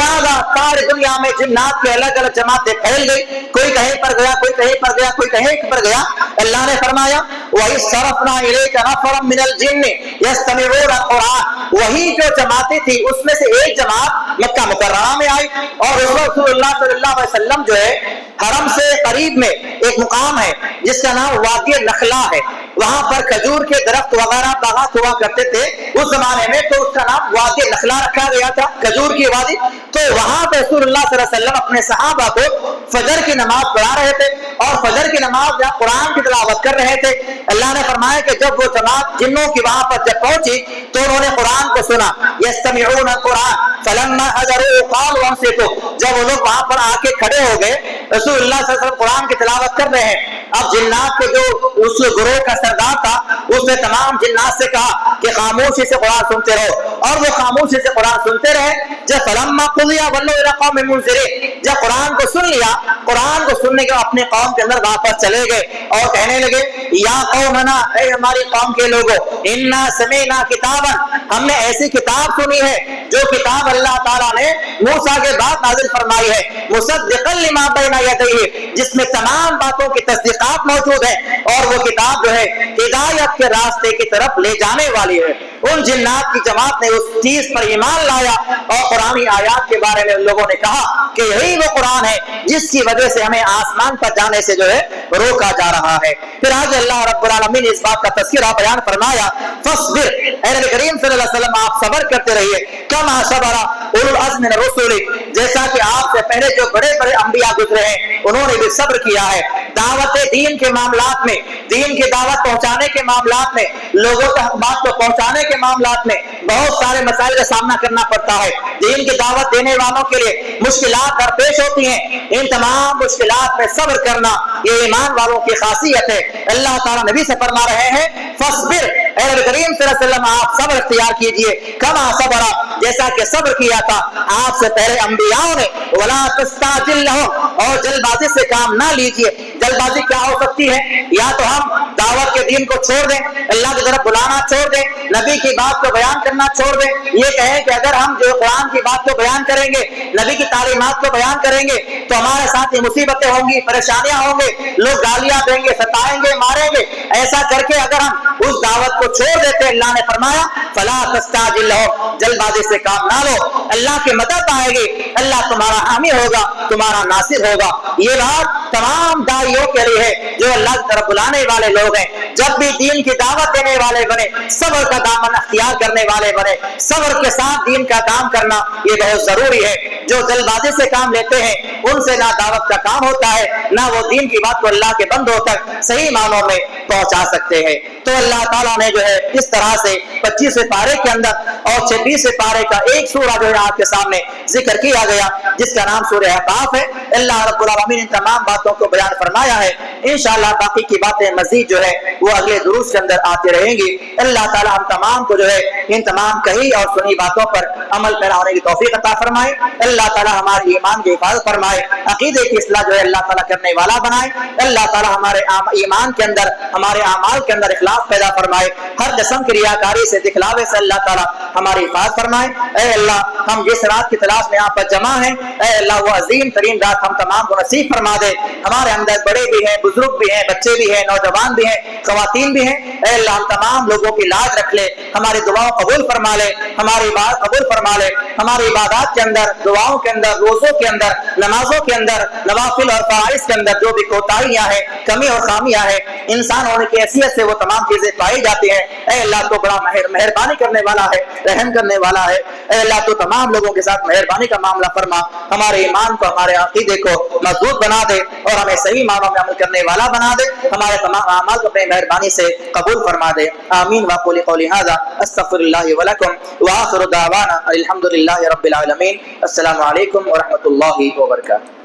Speaker 1: لہٰذا ساری دنیا میں جنات کی الگ الگ جماعتیں پھیل گئی، کوئی کہیں پر گیا، کوئی کہیں پر گیا، کوئی کہیں پر گیا۔ اللہ نے فرمایا وَإِذْ صَرَفْنَا إِلَيْكَ نَفَرًا مِنَ الْجِنِّ يَسْتَمِعُونَ الْقُرْآنَ، وہی جو جماعتیں تھی اس میں سے ایک جماعت مکہ مکرمہ میں آئی، اور رسول اللہ صلی اللہ علیہ وسلم جو ہے حرم سے قریب میں ایک مقام ہے جس کا نام وادی نخلا ہے، وہاں پر کھجور کے درخت وغیرہ باغات ہوا کرتے تھے اس زمانے میں، تو اس کا نام وادی نخلا رکھا گیا تھا، کھجور کی وادی۔ تو وہاں پہ رسول اللہ صلی اللہ علیہ وسلم اپنے صحابہ کو فجر کی نماز پڑھا رہے تھے، اور فجر کی نماز جہاں قرآن کی تلاوت کر رہے تھے۔ اللہ نے فرمایا کہ جب وہ جماعت جنوں کی وہاں پر جب پہنچی تو انہوں نے قرآن کو سنا، یستمعون القرآن فلما حضروا قالوا انصتوا، جب وہ لوگ وہاں پر آ کے کھڑے ہو گئے، رسول اللہ صلی اللہ علیہ وسلم قرآن کی تلاوت کر رہے ہیں۔ اب جنات کے جو اس گروہ کا سردار تھا اس نے تمام جنات سے کہا کہ خاموشی سے قرآن سنتے رہو، اور وہ خاموشی سے قرآن سنتے رہے۔ جب فلما قضی ولوا الی قوم منذرین، جب قرآن کو سن لیا، قرآن کو سننے کے اپنے قوم کے اندر واپس چلے گئے اور کہنے لگے یا قومنا، اے ہماری قوم کے لوگوں، انا سمعنا کتابا، ہم نے ایسی کتاب سنی ہے جو کتاب اللہ تعالیٰ نے موسیٰ کے بعد نازل فرمائی ہے، مصدقا لما بین یدیہ، جس میں تمام باتوں کی تصدیقات موجود ہیں، اور وہ کتاب جو ہے ہدایت کے راستے کی طرف لے جانے والی ہے۔ ان جنات کی جماعت نے اس چیز پر ایمان لایا اور قرآنی آیات کے بارے میں ان لوگوں نے کہا کہ یہی وہ قرآن ہے جس کی وجہ سے ہمیں آسمان پر جانے سے جو ہے روکا جا رہا ہے۔ پھر آگے اللہ رب العالمین نے اس بات کا تذکرہ بیان فرمایا فاصبر، اے نبی کریم صلی اللہ علیہ وسلم آپ صبر کرتے رہیے، کما صبر اولو العزم من الرسل، جیسا کہ آپ سے پہلے جو بڑے بڑے انبیاء گزرے ہیں انہوں نے بھی صبر کیا ہے۔ دعوت دین کے معاملات میں، دین کی دعوت پہنچانے کے معاملات میں، لوگوں تک بات کو پہنچانے کے معاملات میں بہت سارے مسائل کا سامنا کرنا پڑتا ہے۔ دین کی دعوت دینے والوں کے لیے مشکلات درپیش ہوتی ہیں، ان تمام مشکلات میں صبر کرنا یہ ایمان والوں کی خاصیت ہے۔ اللہ تعالیٰ نبی سے فرما رہے ہیں فاصبر، اے نبی کریم صلی اللہ علیہ وسلم آپ صبر اختیار کیجئے، کما صبر، جیسا کہ صبر کیا تھا آپ سے پہلے انبیاء نے، ولا تستعجل لهم، اور جلد بازی سے کام نہ لیجئے۔ جلد بازی کیا ہو سکتی ہے؟ یا تو ہم دعوت کے دین کو چھوڑ دیں، اللہ کی طرف بلانا چھوڑ دیں، نبی کی بات کو بیان کرنا چھوڑ دیں، یہ کہیں کہ اگر ہم جو قرآن کی بات کو بیان کریں گے، نبی کی تعلیمات کو بیان کریں گے تو ہمارے ساتھ یہ مصیبتیں ہوں گی، پریشانیاں ہوں گے، لوگ گالیاں دیں گے، ستائیں گے، ماریں گے۔ ایسا کر کے اگر ہم اس دعوت کو چھوڑ دیتے، اللہ نے فرمایا فلا تستعجل لهم، جلد بازی سے کام نہ لو، اللہ کی مدد آئے گی، اللہ تمہارا حامی ہوگا، تمہارا ناصر ہوگا۔ یہ بات تمام داعیوں کے لیے ہے جو اللہ کی طرف بلانے والے لوگ ہیں، جب بھی دین کی دعوت دینے والے بنے، صبر کا دامن اختیار کرنے والے بنے، صبر کے ساتھ دین کا کام کرنا یہ بہت ضروری ہے۔ جو جلد بازی سے کام لیتے ہیں ان سے نہ دعوت کا کام ہوتا ہے، نہ وہ دین کی بات کو اللہ کے بندوں تک صحیح معنوں میں پہنچا سکتے ہیں۔ تو اللہ تعالیٰ نے جو ہے اس طرح سے 25 پارے کے اندر اور 26 پارے کا ایک سورہ جو ہے آپ کے سامنے ذکر کیا گیا جس کا نام سورہ احقاف ہے۔ اللہ رب العالمین ان تمام باتوں کو بیان فرمایا ہے، انشاءاللہ باقی کی باتیں مزید جو ہے وہ اگلے دروس کے اندر آتی رہیں گی۔ اللہ تعالیٰ ہم تمام کو جو ہے ان تمام کہی اور سنی باتوں پر عمل پیرا ہونے کی توفیق عطا فرمائے۔ اللہ تعالیٰ ہمارے ایمان کی حفاظت فرمائے، عقیدے کی اصلاح جو ہے اللہ تعالیٰ کرنے والا بنائے۔ اللہ تعالیٰ ہمارے ایمان کے اندر، ہمارے اعمال کے اندر اخلاص پیدا فرمائے، ہر قسم کی ریاکاری سے، دکھلاوے سے اللہ تعالیٰ ہماری حفاظت فرمائے۔ اے اللہ ہم جس رات کی تلاش میں یہاں پر جمع ہیں، اے اللہ وہ عظیم ترین رات ہم تمام کو نصیب فرما دے۔ ہمارے اندر بڑے بھی ہیں، بزرگ بھی ہیں، بچے بھی ہیں، نوجوان بھی ہیں، خواتین بھی ہیں، اے اللہ ہم تمام لوگوں کی لاج رکھ لے، ہماری دعاؤں قبول فرما لے، ہماری بات قبول فرما لے، ہماری عبادات کے اندر، دعاؤں کے اندر، روزوں کے اندر، نمازوں کے اندر، نوافل اور فرائض کے اندر جو بھی کوتاہیاں ہیں، کمی اور خامیاں ہیں، انسان ہونے کی حیثیت سے وہ تمام چیزیں پائی جاتی ہیں۔ اے اللہ تو بڑا مہربانی کرنے والا ہے، رحم کرنے والا ہے۔ اے اللہ تو تمام لوگوں کے ساتھ مہربانی کا معاملہ فرما، ہمارے ایمان کو، ہمارے عقیدے کو مضبوط بنا دے اور ہمیں صحیح معنوں میں عمل کرنے والا بنا دے، ہمارے تمام اعمال کو اپنی مہربانی سے قبول فرما دے۔ آمین واقول قولی ھذا استغفر اللہ ولکم وآخر دعوانا الحمد للہ رب العالمین۔ السلام علیکم ورحمۃ اللہ وبرکاتہ۔